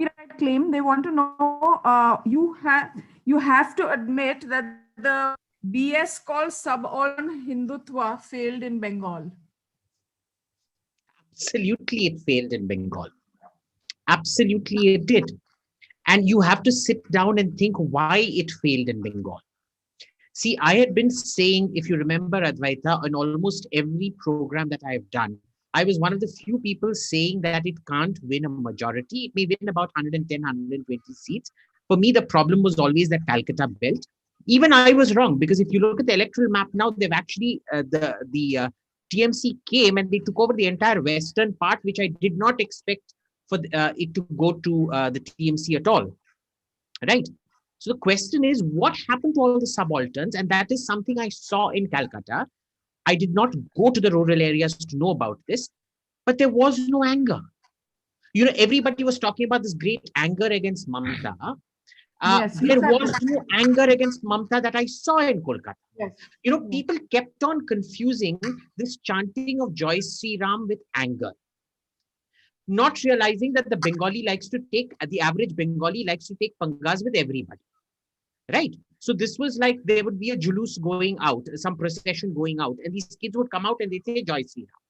copyright claim. They want to know, you have to admit that the BS called subaltern Hindutva failed in Bengal. Absolutely, it failed in Bengal. Absolutely, it did. And you have to sit down and think why it failed in Bengal. See, I had been saying, if you remember, Advaita, on almost every program that I have done, I was one of the few people saying that it can't win a majority. It may win about 110, 120 seats. For me, the problem was always that Calcutta belt. Even I was wrong, because if you look at the electoral map now, they've actually, the TMC came and they took over the entire western part, which I did not expect for it to go to the TMC at all, right? So the question is, what happened to all the subalterns? And that is something I saw in Calcutta. I did not go to the rural areas to know about this, but there was no anger. You know, everybody was talking about this great anger against Mamta. Yes, there was no anger against Mamta that I saw in Kolkata. Yes. You know, people kept on confusing this chanting of Joy Sri Ram with anger, not realizing that the Bengali likes to take, the average Bengali likes to take pangas with everybody, right? So this was like, there would be a julus going out, some procession going out, and these kids would come out and they'd say Joy Sri Ram.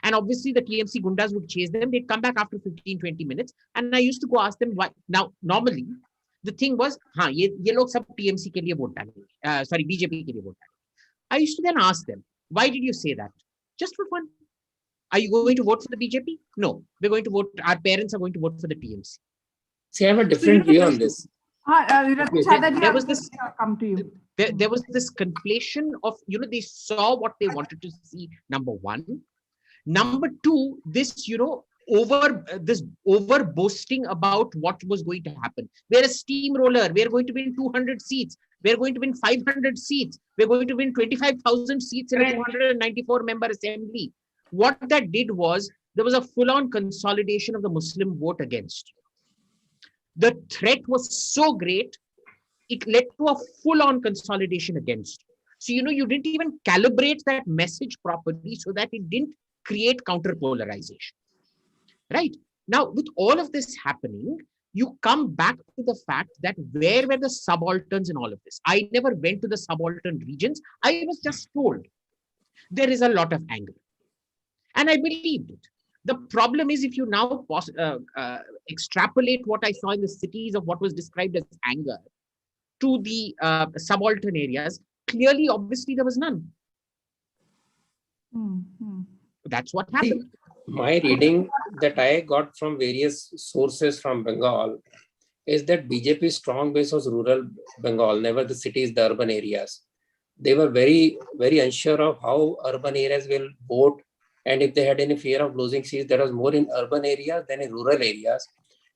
And obviously the TMC gundas would chase them. They'd come back after 15, 20 minutes. And I used to go ask them why. Now, normally, the thing was, ye log sab TMC ke liye vote dalenge. Sorry, BJP ke liye vote dalenge. I used to then ask them, why did you say that? Just for fun. Are you going to vote for the BJP? No, we're going to vote, our parents are going to vote for the TMC. See, I have a different view on this. There was this, come to you. There was this conflation of, you know, they saw what they wanted to see, number one. Number two, this, you know, over boasting about what was going to happen. We're a steamroller. We're going to win 200 seats. We're going to win 500 seats. We're going to win 25,000 seats in a 294 member assembly. What that did was, there was a full-on consolidation of the Muslim vote against you. The threat was so great, it led to a full-on consolidation against you. So, you know, you didn't even calibrate that message properly so that it didn't create counter-polarization, right? Now, with all of this happening, you come back to the fact that where were the subalterns in all of this? I never went to the subaltern regions. I was just told there is a lot of anger. And I believed it. The problem is, if you now extrapolate what I saw in the cities of what was described as anger to the subaltern areas, clearly, obviously, there was none. That's what happened. My reading that I got from various sources from Bengal is that BJP's strong base was rural Bengal, never the cities, the urban areas. They were very, very unsure of how urban areas will vote. And if they had any fear of losing seats, that was more in urban areas than in rural areas.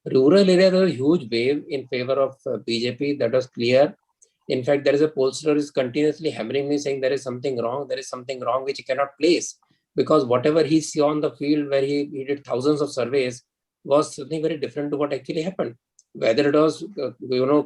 Rural areas, there was a huge wave in favor of BJP. That was clear. In fact, there is a pollster who is continuously hammering me saying there is something wrong which he cannot place. Because whatever he saw on the field where he did thousands of surveys was something very different to what actually happened. Whether it was,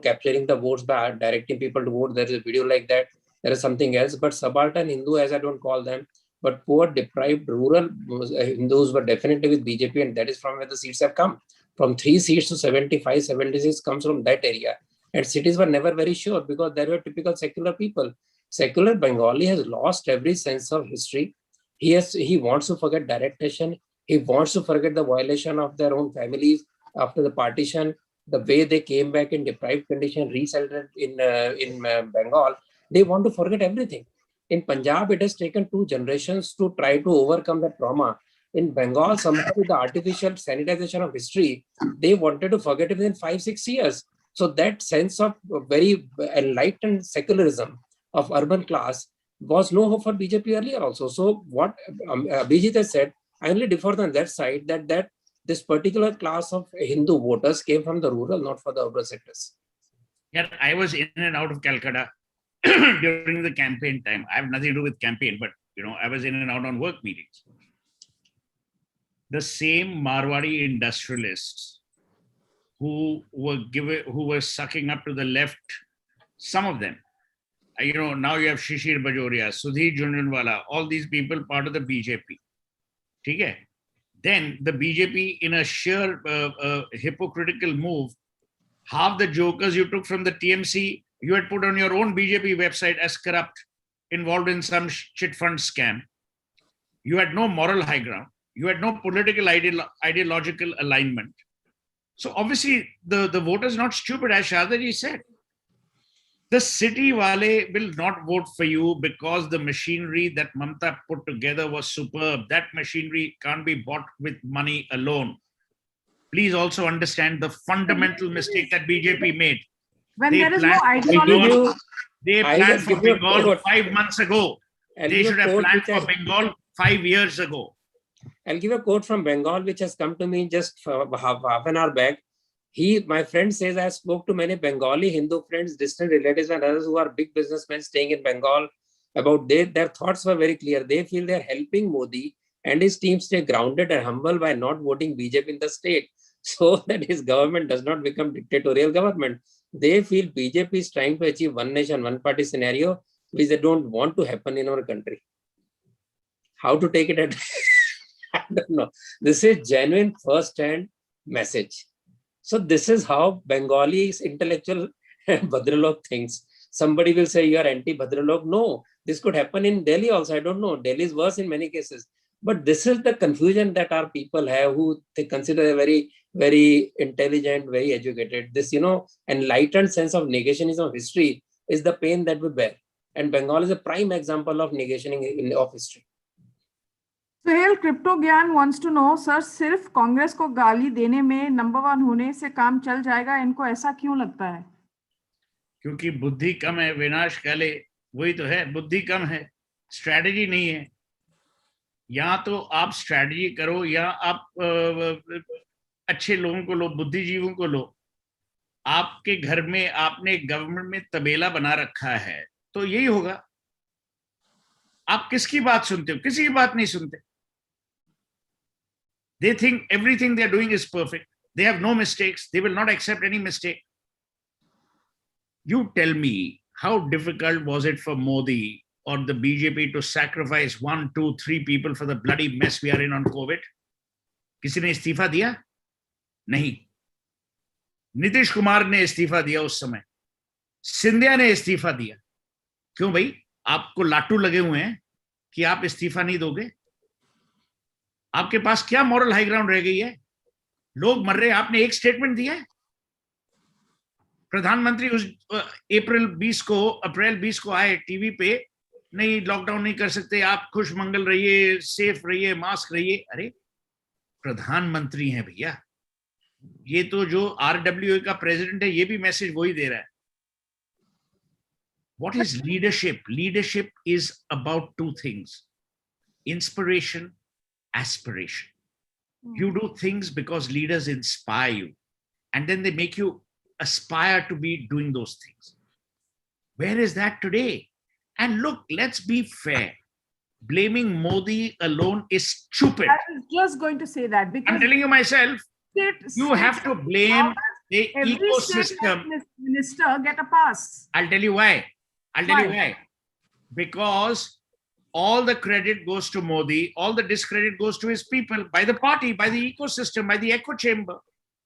capturing the votes by directing people to vote, there is a video like that. There is something else. But subaltern Hindu, as I don't call them, but poor, deprived, rural Hindus were definitely with BJP, and that is from where the seats have come. From 3 seats to 75, 76 comes from that area. And cities were never very sure because there were typical secular people. Secular Bengali has lost every sense of history. He wants to forget direction. He wants to forget the violation of their own families after the partition, the way they came back in deprived condition, resettled in Bengal. They want to forget everything. In Punjab, it has taken 2 generations to try to overcome that trauma. In Bengal, somehow with the artificial sanitization of history, they wanted to forget it within 5-6 years. So that sense of very enlightened secularism of urban class was no hope for BJP earlier also. So what Abhijit has said, I only differ on that side, that this particular class of Hindu voters came from the rural, not for the urban sectors. Yeah, I was in and out of Calcutta during the campaign time. I have nothing to do with campaign, but I was in and out on work meetings. The same Marwadi industrialists who were sucking up to the left, some of them, now you have Shishir Bajoria, Sudhir Jhunjhunwala, all these people part of the BJP. Okay? Then the BJP, in a sheer hypocritical move, half the jokers you took from the TMC, you had put on your own BJP website as corrupt, involved in some chit fund scam. You had no moral high ground. You had no political ideological alignment. So obviously the voters not stupid, as Shardaji said. The city wale will not vote for you because the machinery that Mamta put together was superb. That machinery can't be bought with money alone. Please also understand the fundamental mistake that BJP made. When there is no ideology. They planned for Bengal 5 months ago. They should have planned for Bengal 5 years ago. I'll give a quote from Bengal, which has come to me just half an hour back. My friend says, I spoke to many Bengali Hindu friends, distant relatives and others who are big businessmen staying in Bengal. About their thoughts were very clear. They feel they're helping Modi and his team stay grounded and humble by not voting BJP in the state, so that his government does not become dictatorial government. They feel BJP is trying to achieve one nation, one party scenario, which they don't want to happen in our country. How to take it? I don't know. This is genuine first-hand message. So this is how Bengali intellectual Bhadralok thinks. Somebody will say you are anti-Bhadralok. No, this could happen in Delhi also. I don't know. Delhi is worse in many cases. But this is the confusion that our people have, who they consider a very, very intelligent, very educated. This, enlightened sense of negationism of history is the pain that we bear. And Bengal is a prime example of negationing of history. Suhel, Crypto Gyan wants to know, sir, सिर्फ कांग्रेस को गाली देने में number 1 होने से काम चल जाएगा, इनको ऐसा क्यों लगता है? क्योंकि बुद्धि कम है, विनाश काले, वही तो है, बुद्धि कम है, स्ट्रैटेजी नहीं है. या तो आप स्ट्रैटेजी करो, या आप अच्छे लोगों को लो, बुद्धिजीवियों को लो. आपके घर में आपने गवर्नमेंट में तबेला बना रखा है, तो यही होगा. आप किसकी बात सुनते हो? किसी की बात नहीं सुनते. They think everything they are doing is perfect. They have no mistakes. They will not accept any mistake. You tell me, how difficult was it for Modi or the BJP to sacrifice 1, 2, 3 people for the bloody mess we are in on COVID? किसी ने इस्तीफा दिया? नहीं. नीतीश कुमार ने इस्तीफा दिया उस समय. सिंधिया ने इस्तीफा दिया. क्यों भाई? आपको लाटू लगे हुए हैं कि आप इस्तीफा नहीं दोगे? आपके पास क्या मॉरल हाई ग्राउंड रह गई है? लोग मर रहे हैं, आपने एक स्टेटमेंट दिया है. प्रधानमंत्री उस अप्रैल 20 को आए टीवी पे, नहीं लॉकडाउन नहीं कर सकते, आप खुश मंगल रहिए, सेफ रहिए, मास्क रहिए. अरे प्रधानमंत्री हैं भैया. ये तो जो RWA का प्रेसिडेंट है, ये भी मैसेज वही दे रहा है. What is leadership? Leadership is about 2 things: inspiration, aspiration. You do things because leaders inspire you, and then they make you aspire to be doing those things. Where is that today? And look, let's be fair. Blaming Modi alone is stupid. I was just going to say that, because I'm telling you myself, you have to blame the ecosystem. Minister get a pass. I'll tell you why. Because all the credit goes to Modi, all the discredit goes to his people, by the party, by the ecosystem, by the echo chamber.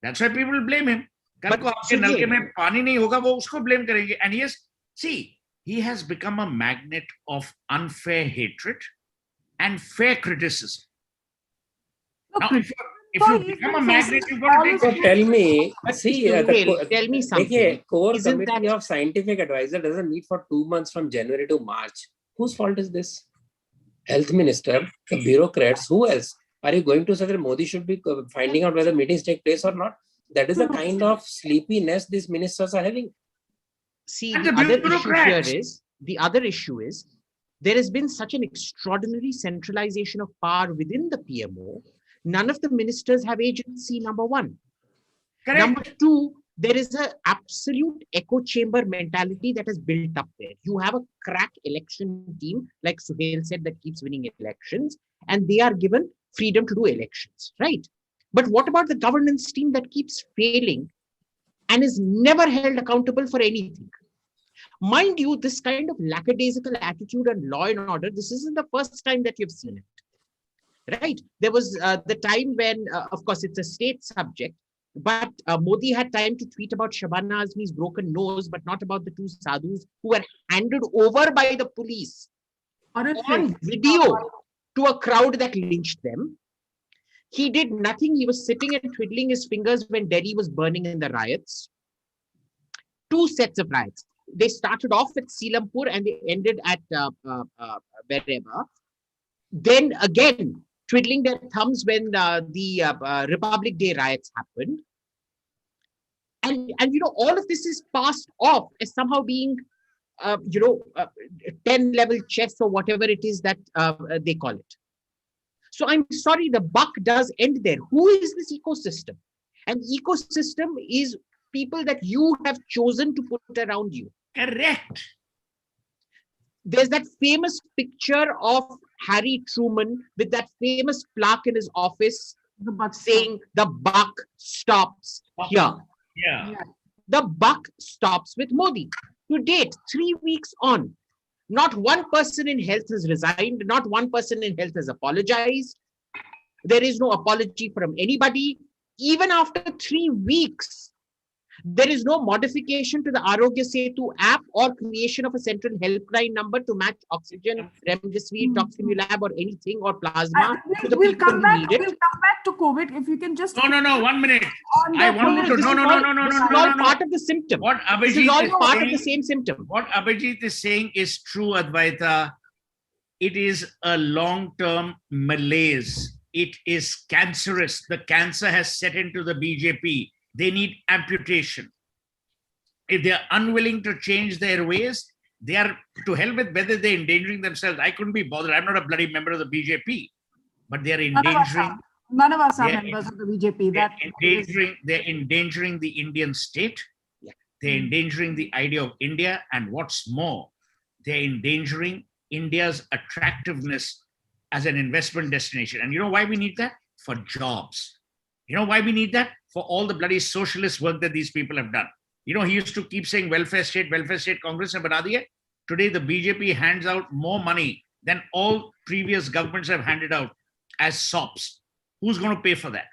That's why people blame him. कल को आपके नलके में पानी नहीं होगा, वो उसको blame करेंगे. And yes, see, he has become a magnet of unfair hatred and fair criticism. Now, if you become a magnet, you've got to take. So tell me, tell me something. Core committee of scientific advisor doesn't meet for 2 months from January to March. Whose fault is this? Health minister, the bureaucrats, who else? Are you going to say that Modi should be finding out whether meetings take place or not? That is the kind of sleepiness these ministers are having. See, And the the other bureaucrats. issue is, there has been such an extraordinary centralization of power within the PMO. None of the ministers have agency, number one. Correct. Number two, there is an absolute echo chamber mentality that has built up there. You have a crack election team, like Suhel said, that keeps winning elections, and they are given freedom to do elections, right? But what about the governance team that keeps failing and is never held accountable for anything? Mind you, this kind of lackadaisical attitude and law and order, this isn't the first time that you've seen it, right? There was the time when, of course, it's a state subject, but Modi had time to tweet about Shabana Azmi's broken nose, but not about the two sadhus who were handed over by the police on video to a crowd that lynched them. He did nothing. He was sitting and twiddling his fingers when Delhi was burning in the riots. Two sets of riots. They started off at Selampur and they ended at wherever. Then again, twiddling their thumbs when the Republic Day riots happened. And you know, all of this is passed off as somehow being, 10-level chess or whatever it is that they call it. So I'm sorry, the buck does end there. Who is this ecosystem? An ecosystem is people that you have chosen to put around you. Correct. There's that famous picture of Harry Truman with that famous plaque in his office saying the buck stops here. Yeah. The buck stops with Modi. To date, 3 weeks on, not one person in health has resigned. Not one person in health has apologized. There is no apology from anybody. Even after 3 weeks, there is no modification to the Arogya Setu app or creation of a central helpline number to match oxygen, remdesivir, toximulab, or anything, or plasma. We'll come back to COVID. If you can just... No, 1 minute. I want to... No. This is all part of the symptom. What Abhijit this is all is part saying, of the same symptom. What Abhijit is saying is true, Advaita. It is a long-term malaise. It is cancerous. The cancer has set into the BJP. They need amputation. If they are unwilling to change their ways, they are to hell with whether they're endangering themselves. I couldn't be bothered. I'm not a bloody member of the BJP, but they are endangering. None of us are members of the BJP. They're endangering the Indian state. Yeah. They're endangering the idea of India. And what's more, they're endangering India's attractiveness as an investment destination. And you know why we need that? For jobs. You know why we need that? For all the bloody socialist work that these people have done. You know, he used to keep saying welfare state, Congress mein bana diya. Today, the BJP hands out more money than all previous governments have handed out as SOPs. Who's going to pay for that?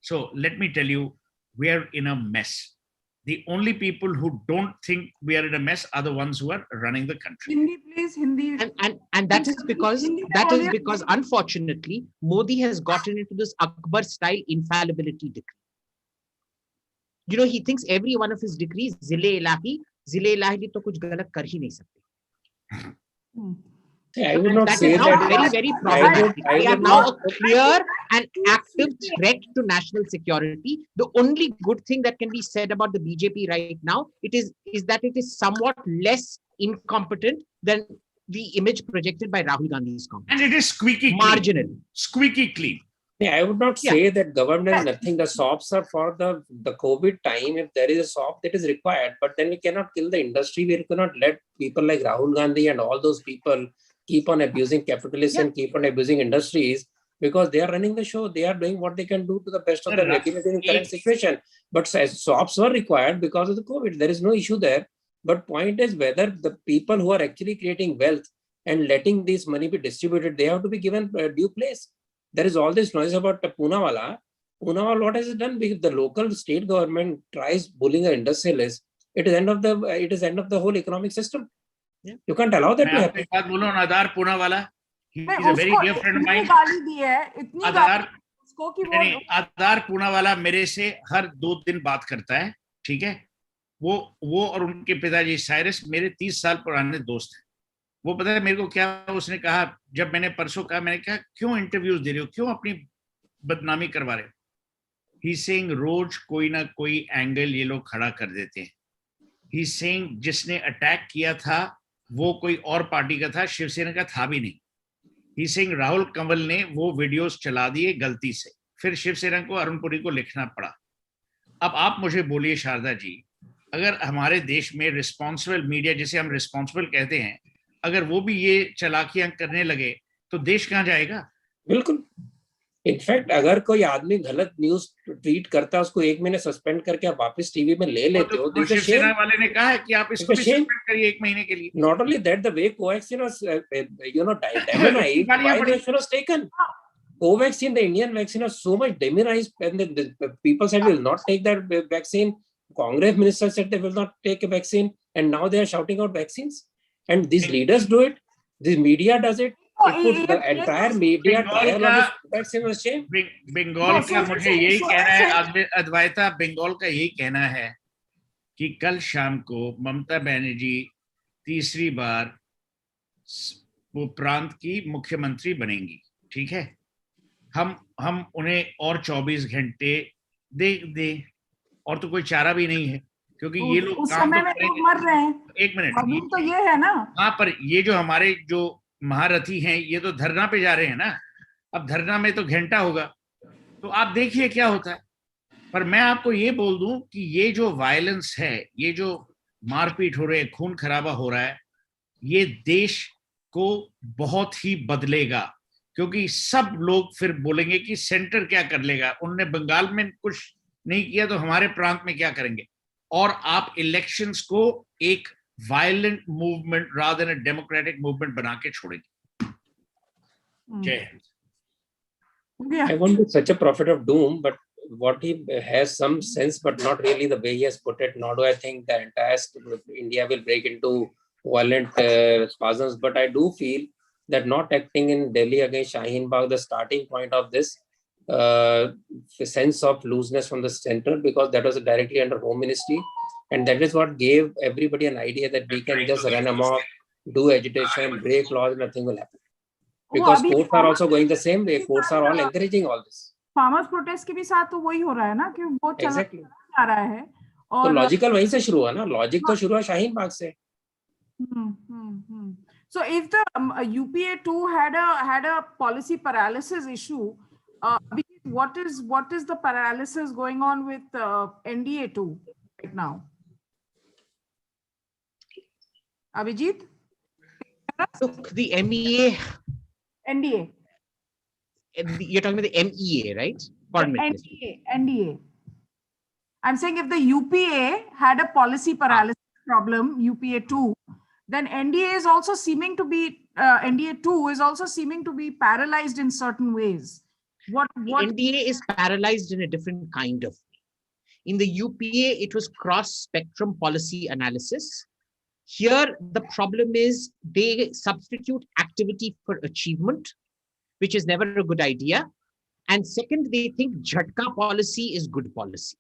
So let me tell you, we are in a mess. The only people who don't think we are in a mess are the ones who are running the country. Hindi, please, Hindi. And that is because unfortunately, Modi has gotten into this Akbar style infallibility decree. You know, he thinks every one of his decrees, zile ilahi to kuch galat kar hi nahi sakte. I would not say that. Very, very problematic. They are now a clear and active threat to national security. The only good thing that can be said about the BJP right now, is that it is somewhat less incompetent than the image projected by Rahul Gandhi's Congress. And it is squeaky clean. Marginal. Squeaky clean. Yeah, I would not say that government is nothing. The SOPs are for the COVID time. If there is a SOP that is required, but then we cannot kill the industry. We cannot let people like Rahul Gandhi and all those people keep on abusing capitalists and keep on abusing industries, because they are running the show. They are doing what they can do to the best of their ability in the current situation. But SOPs were required because of the COVID. There is no issue there. But point is whether the people who are actually creating wealth and letting this money be distributed, they have to be given due place. There is all this noise about Poonawalla. Poonawalla, what has it done? Because the local state government tries bullying an industrialist, it is end of the whole economic system. Yeah. You can't allow that to happen. Adar Poonawalla, he is a very dear friend of mine. Adar Poonawalla मेरे से हर 2 दिन बात करता है, ठीक है? वो और उनके पिताजी साइरस मेरे 30 साल पुराने दोस्त हैं. वो पता है मेरे को क्या उसने कहा, जब मैंने परसों कहा, मैंने कहा क्यों इंटरव्यूज दे रहे हो, क्यों अपनी बदनामी करवा रहे हो? ही सेइंग रोज कोई ना कोई एंगल ये लोग खड़ा कर देते हैं। ही सेइंग जिसने अटैक किया था वो कोई और पार्टी का था, शिवसेना का था भी नहीं। ही सेइंग राहुल कंवल ने वो वीडियोस चला दिए गलती से, फिर शिवसेना को, अरुणपुरी को लिखना पड़ा। अब आप मुझे बोलिए शारदा जी, अगर हमारे देश में रिस्पॉन्सिबल मीडिया, जिसे हम रिस्पॉन्सिबल कहते हैं, अगर वो भी ये चालाकियां करने लगे तो देश कहाँ जाएगा? बिल्कुल। इनफैक्ट अगर कोई आदमी गलत न्यूज ट्वीट करता है, उसको 1 महीने सस्पेंड करके आप वापस टीवी में ले लेते हो, तो शिवसेना वाले ने कहा है कि आप इसको भी सस्पेंड करिए 1 महीने के लिए। Not only that, the way Covaxin was, demonized, why the action was taken? Covaxin, the Indian vaccine, was so much demonized, and the people said will not take that vaccine. Congress ministers said they will not take a vaccine, and now they are shouting out vaccines. And these leaders do it. This media does it. It puts the entire media trial on this vaccine was shame. Bengal का मुझे यही कहना है, अद्वैता, बंगाल का यही कहना है कि कल शाम को ममता बनर्जी तीसरी बार वो प्रांत की मुख्यमंत्री बनेंगी, ठीक है? हम उन्हें और 24 घंटे दे, और तो कोई चारा भी नहीं है, क्योंकि ये लोग उस समय में लोग मर रहे हैं। 1 मिनट, तो ये है ना, हाँ, पर ये जो हमारे जो महारथी हैं ये तो धरना पे जा रहे हैं ना। अब धरना में तो घंटा होगा, तो आप देखिए क्या होता है। पर मैं आपको ये बोल दूं कि ये जो वायलेंस है, ये जो मारपीट हो रही है, खून खराबा हो रहा है, ये देश को बहुत ही बदलेगा, क्योंकि सब लोग फिर बोलेंगे कि सेंटर क्या कर लेगा, उन्होंने बंगाल में कुछ नहीं किया तो हमारे प्रांत में क्या करेंगे। और आप इलेक्शंस को एक violent movement rather than a democratic movement बना के छोड़ेंगे। जय Hind. I won't be such a prophet of doom, but what he has some sense, but not really the way he has put it. Nor do I think the entire India will break into violent spasms. But I do feel that not acting in Delhi against Shaheen Bagh, the starting point of this sense of looseness from the center, because that was directly under Home Ministry. And that is what gave everybody an idea that we can just run amok, do agitation, break laws, nothing will happen. Because courts are also going the same way. Courts are all encouraging all this. Farmers protest के भी साथ तो वही हो रहा है ना, कि वो चला जा रहा है। और तो लॉजिकल वहीं से शुरू हुआ ना, लॉजिक तो शुरू हुआ शाहीन बाग से। So if the UPA too had a policy paralysis issue, what is the paralysis going on with NDA too right now? Abhijit? Look, the MEA. NDA. You're talking about the MEA, right? NDA. I'm saying if the UPA had a policy paralysis problem, UPA 2, then NDA is also seeming to be NDA 2 is also seeming to be paralyzed in certain ways. What NDA is paralyzed in a different kind of way. In the UPA, it was cross-spectrum policy analysis. Here, the problem is they substitute activity for achievement, which is never a good idea. And second, they think jhatka policy is good policy.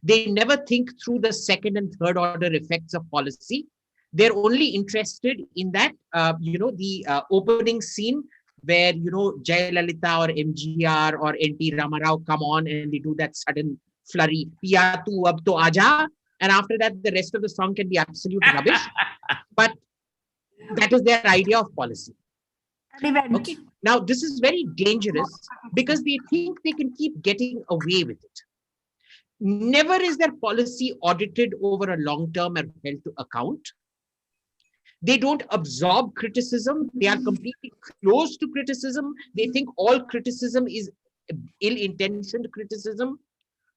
They never think through the second and third order effects of policy. They're only interested in that, the opening scene where, Jayalalitha or MGR or NT Ramarao come on and they do that sudden flurry, Piya tu ab to aaja. And after that, the rest of the song can be absolute rubbish. But that is their idea of policy. Okay. Now, this is very dangerous because they think they can keep getting away with it. Never is their policy audited over a long term and held to account. They don't absorb criticism. They are completely closed to criticism. They think all criticism is ill-intentioned criticism,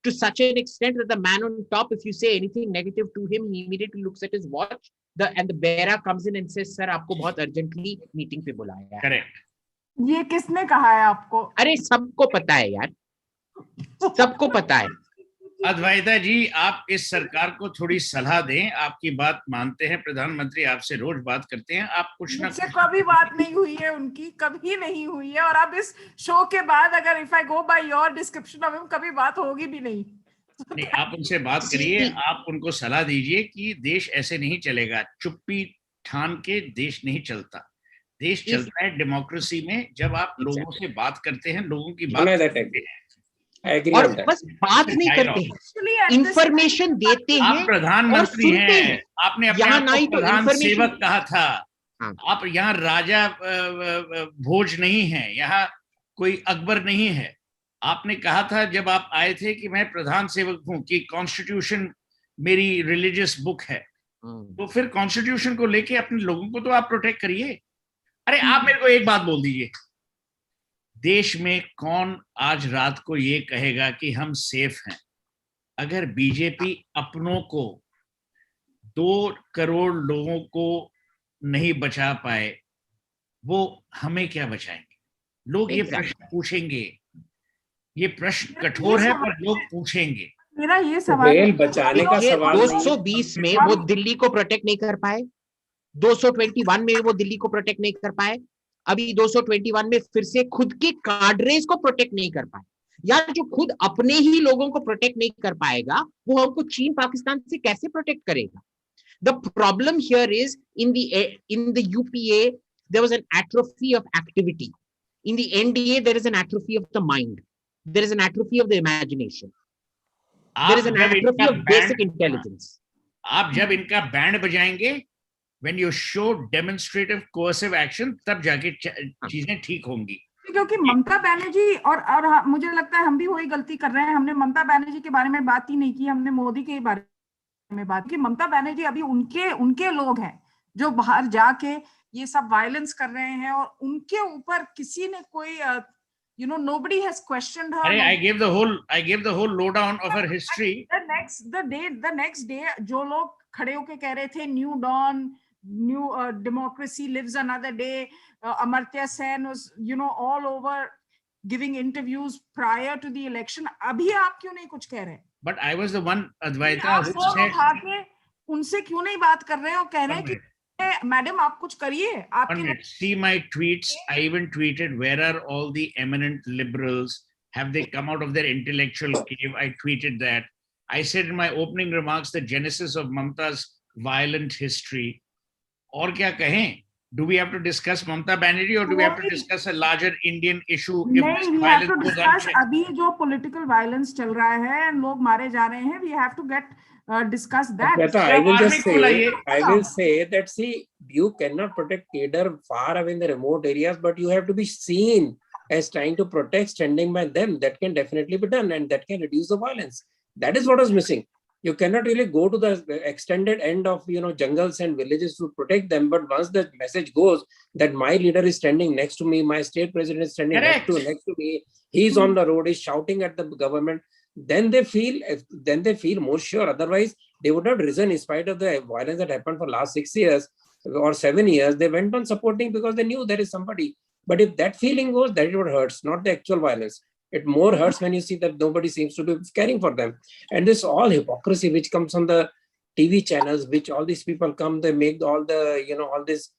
to such an extent that the man on top, if you say anything negative to him, he immediately looks at his watch. And the bearer comes in and says, "Sir, आपको बहुत urgently meeting पे बुलाया है." Correct. ये किसने कहा है आपको? अरे सबको पता है यार, सबको पता है। अद्वैता जी, आप इस सरकार को थोड़ी सलाह दें। आपकी बात मानते हैं, प्रधानमंत्री आपसे रोज बात करते हैं, आप कुछ ना कुछ। कभी बात नहीं हुई है उनकी, कभी नहीं हुई है। और अब इस शो के बाद अगर if I go by your description of him, कभी बात होगी भी नहीं। नहीं, आप उनसे बात करिए, आप उनको सलाह दीजिए कि देश ऐसे नहीं चलेगा। चुप्पी ठान के देश नहीं चलता। देश चलता है डेमोक्रेसी में, जब आप लोगों से बात करते हैं, लोगों की बात करते हैं और बस बात नहीं करते हैं, इंफॉर्मेशन देते हैं। आप प्रधानमंत्री हैं, आपने अपने आप को प्रधान सेवक कहा था। आप यहाँ राजा भोज नहीं है, यहाँ कोई अकबर नहीं है। आपने कहा था जब आप आए थे कि मैं प्रधान सेवक हूं, कि कॉन्स्टिट्यूशन मेरी रिलीजियस बुक है। तो फिर कॉन्स्टिट्यूशन को लेके अपने लोगों को तो आप प्रोटेक्ट करिए। अरे आप मेरे को एक बात बोल दीजिए, देश में कौन आज रात को ये कहेगा कि हम सेफ हैं? अगर बीजेपी अपनों को, 2 करोड़ लोगों को नहीं बचा पाए, वो हमें क्या बचाएंगे? लोग ये प्रश्न पूछेंगे। ये प्रश्न कठोर है पर लोग पूछेंगे। मेरा ये सवाल बचाने का सवाल 220 में वो दिल्ली को प्रोटेक्ट नहीं कर पाए, 221 में वो दिल्ली को प्रोटेक्ट नहीं कर पाए, अभी 221 में फिर से खुद के काडरेस को प्रोटेक्ट नहीं कर पाए। यार जो खुद अपने ही लोगों को प्रोटेक्ट नहीं कर पाएगा, वो हमको चीन पाकिस्तान से कैसे प्रोटेक्ट करेगा? The problem here is in the UPA there was an atrophy of activity. In the NDA there is an atrophy of the mind. There is an atrophy of the imagination. There is an atrophy of basic intelligence. आप जब इनका band बजाएंगे, when you show demonstrative coercive action, तब जाके चीजें ठीक होंगी। क्योंकि ममता बनर्जी और मुझे लगता है हम भी वही गलती कर रहे हैं। हमने ममता बनर्जी के बारे में बात ही नहीं की, हमने मोदी के बारे में बात की। ममता बनर्जी अभी उनके लोग हैं जो बाहर जाके ये सब वायलेंस कर रहे हैं, और उनके ऊपर किसी ने कोई nobody has questioned her. I gave the whole lowdown of her history. The next day जो लोग खड़े होके कह रहे थे new dawn, new democracy lives another day, Amartya Sen was all over giving interviews prior to the election. अभी आप क्यों नहीं कुछ कह रहे? But I was the one, Advaita, who said, उनसे क्यों नहीं बात कर रहे हैं और कह रहे हैं कि मैडम आप कुछ करिए? See my tweets. I even tweeted, where are all the eminent liberals? Have they come out of their intellectual cave? I tweeted that. I said in my opening remarks the genesis of Mamta's violent history. और क्या कहें? Do we have to discuss Mamta Banerjee, or do we have to discuss a larger Indian issue? नहीं, we have to discuss अभी जो political violence चल रहा है, लोग मारे जा रहे हैं. We have to discuss that. I will say that, see, you cannot protect cadre far away in the remote areas, but you have to be seen as trying to protect, standing by them. That can definitely be done, and that can reduce the violence. That is what is missing. You cannot really go to the extended end of jungles and villages to protect them. But once the message goes that my leader is standing next to me, my state president is standing next to me, he's on the road, he's shouting at the government, then they feel more sure. Otherwise, they would have risen in spite of the violence that happened for last 6 years or 7 years. They went on supporting because they knew there is somebody. But if that feeling goes, that is what hurts, not the actual violence. It more hurts when you see that nobody seems to be caring for them. And this all hypocrisy which comes on the TV channels, which all these people come, they make all the, all these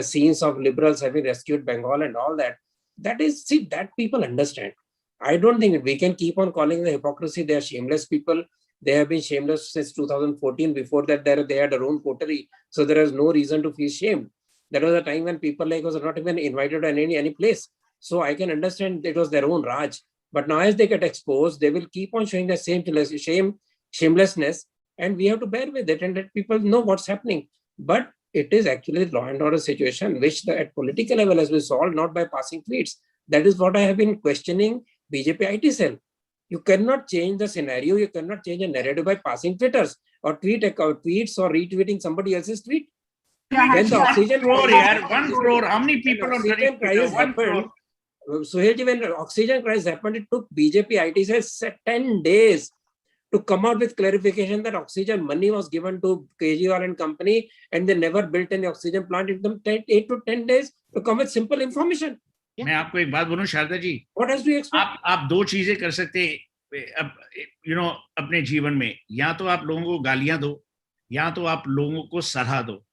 scenes of liberals having rescued Bengal and all that. That is, see, that people understand. I don't think we can keep on calling the hypocrisy. They are shameless people. They have been shameless since 2014. Before that, they had their own coterie. So there is no reason to feel shame. That was a time when people like us are not even invited to any place. So I can understand it was their own Raj. But now as they get exposed, they will keep on showing the same shamelessness. And we have to bear with it and let people know what's happening. But it is actually law and order situation, which at political level has been solved, not by passing tweets. That is what I have been questioning BJP IT cell. You cannot change the scenario. You cannot change a narrative by passing Twitters or tweets or retweeting somebody else's tweet. When the oxygen crore, 1 crore, how many people on oxygen crisis happened? Suhel, when the oxygen crisis happened, it took BJP IT cell 10 days to come out with clarification that oxygen money was given to Kejriwal and company, and they never built any oxygen plant. It took 8 to 10 days to come with simple information. मैं आपको एक बात बोलूं शारदा जी, आप 2 चीजें कर सकते हैं अपने जीवन में. या तो आप लोगों को गालियां दो, या तो आप लोगों को सराह दो.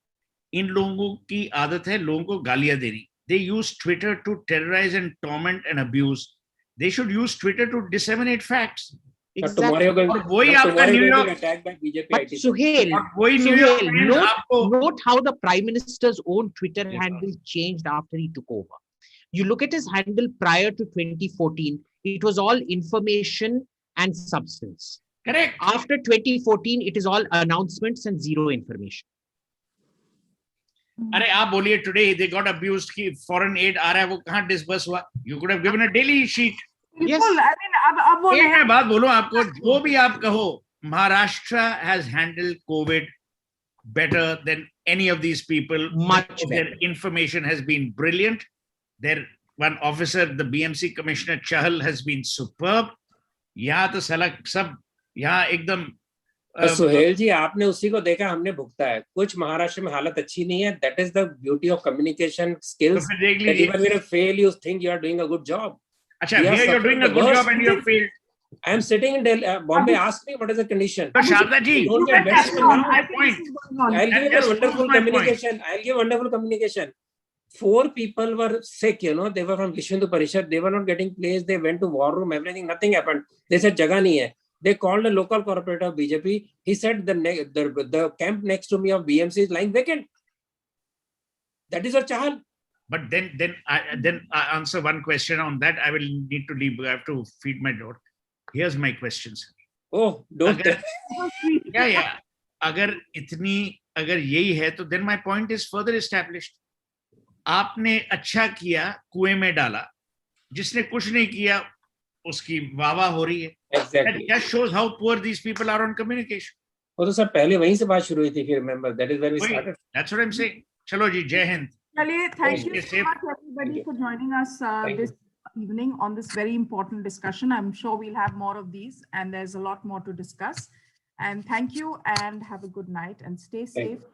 इन लोगों की आदत है लोगों को गालियां देनी. They use Twitter to terrorize and torment and abuse. They should use Twitter to disseminate facts. Tomorrow you're going वही आपका New York attacked by BJP. But Suhel, वही New York note how the Prime Minister's own Twitter handle changed after he took over. You look at his handle prior to 2014, it was all information and substance. Correct. After 2014, it is all announcements and zero information. अरे आप बोलिए today they got abused कि foreign aid आ रहा है वो कहाँ disburse हुआ? You could have given a daily sheet. Yes. I mean, अब वो एक मैं बात बोलूं आपको, जो भी आप कहो, Maharashtra has handled COVID better than any of these people. Much Their better. information has been brilliant. Their one officer, the BMC Commissioner Chahal, has been superb. यहाँ तो सलग सब यहाँ एकदम सुहेल जी, आपने उसी को देखा, हमने भुगता है. कुछ महाराष्ट्र में हालत अच्छी नहीं है. That is the beauty of communication skills. तो फिर देख That लीजिए. even when you fail, you think you are doing a good job. अच्छा, here you're doing a good job and you have failed. I am sitting in Delhi, Bombay. Ask me what is the condition. But Sharda ji, Don't get that's best not now. my point. I'll give you Just a wonderful my communication. I'll give wonderful communication. 4 people were sick, you know. They were from Vishnu Parishad. They were not getting placed. They went to war room. Everything. Nothing happened. They said jagah nahi hai. They called a local corporator of BJP. He said the camp next to me of BMC is lying vacant. That is our chahal. But then I answer one question on that. I will need to leave. I have to feed my daughter. Here's my questions. Oh, don't. Yeah. अगर यही है तो then my point is further established. आपने अच्छा किया कुएं में डाला, जिसने कुछ नहीं किया उसकी वाह हो रही है. Exactly. That just shows how poor these people are on communication. वो तो सर पहले वहीं से बात शुरू हुई थी, if you remember. That is where we started. That's what I'm saying. चलो जी, जय Hind. Thank you so much, everybody, for joining us this evening on this very important discussion. I'm sure we'll have more of these, and there's a lot more to discuss. And thank you, and have a good night, and stay safe.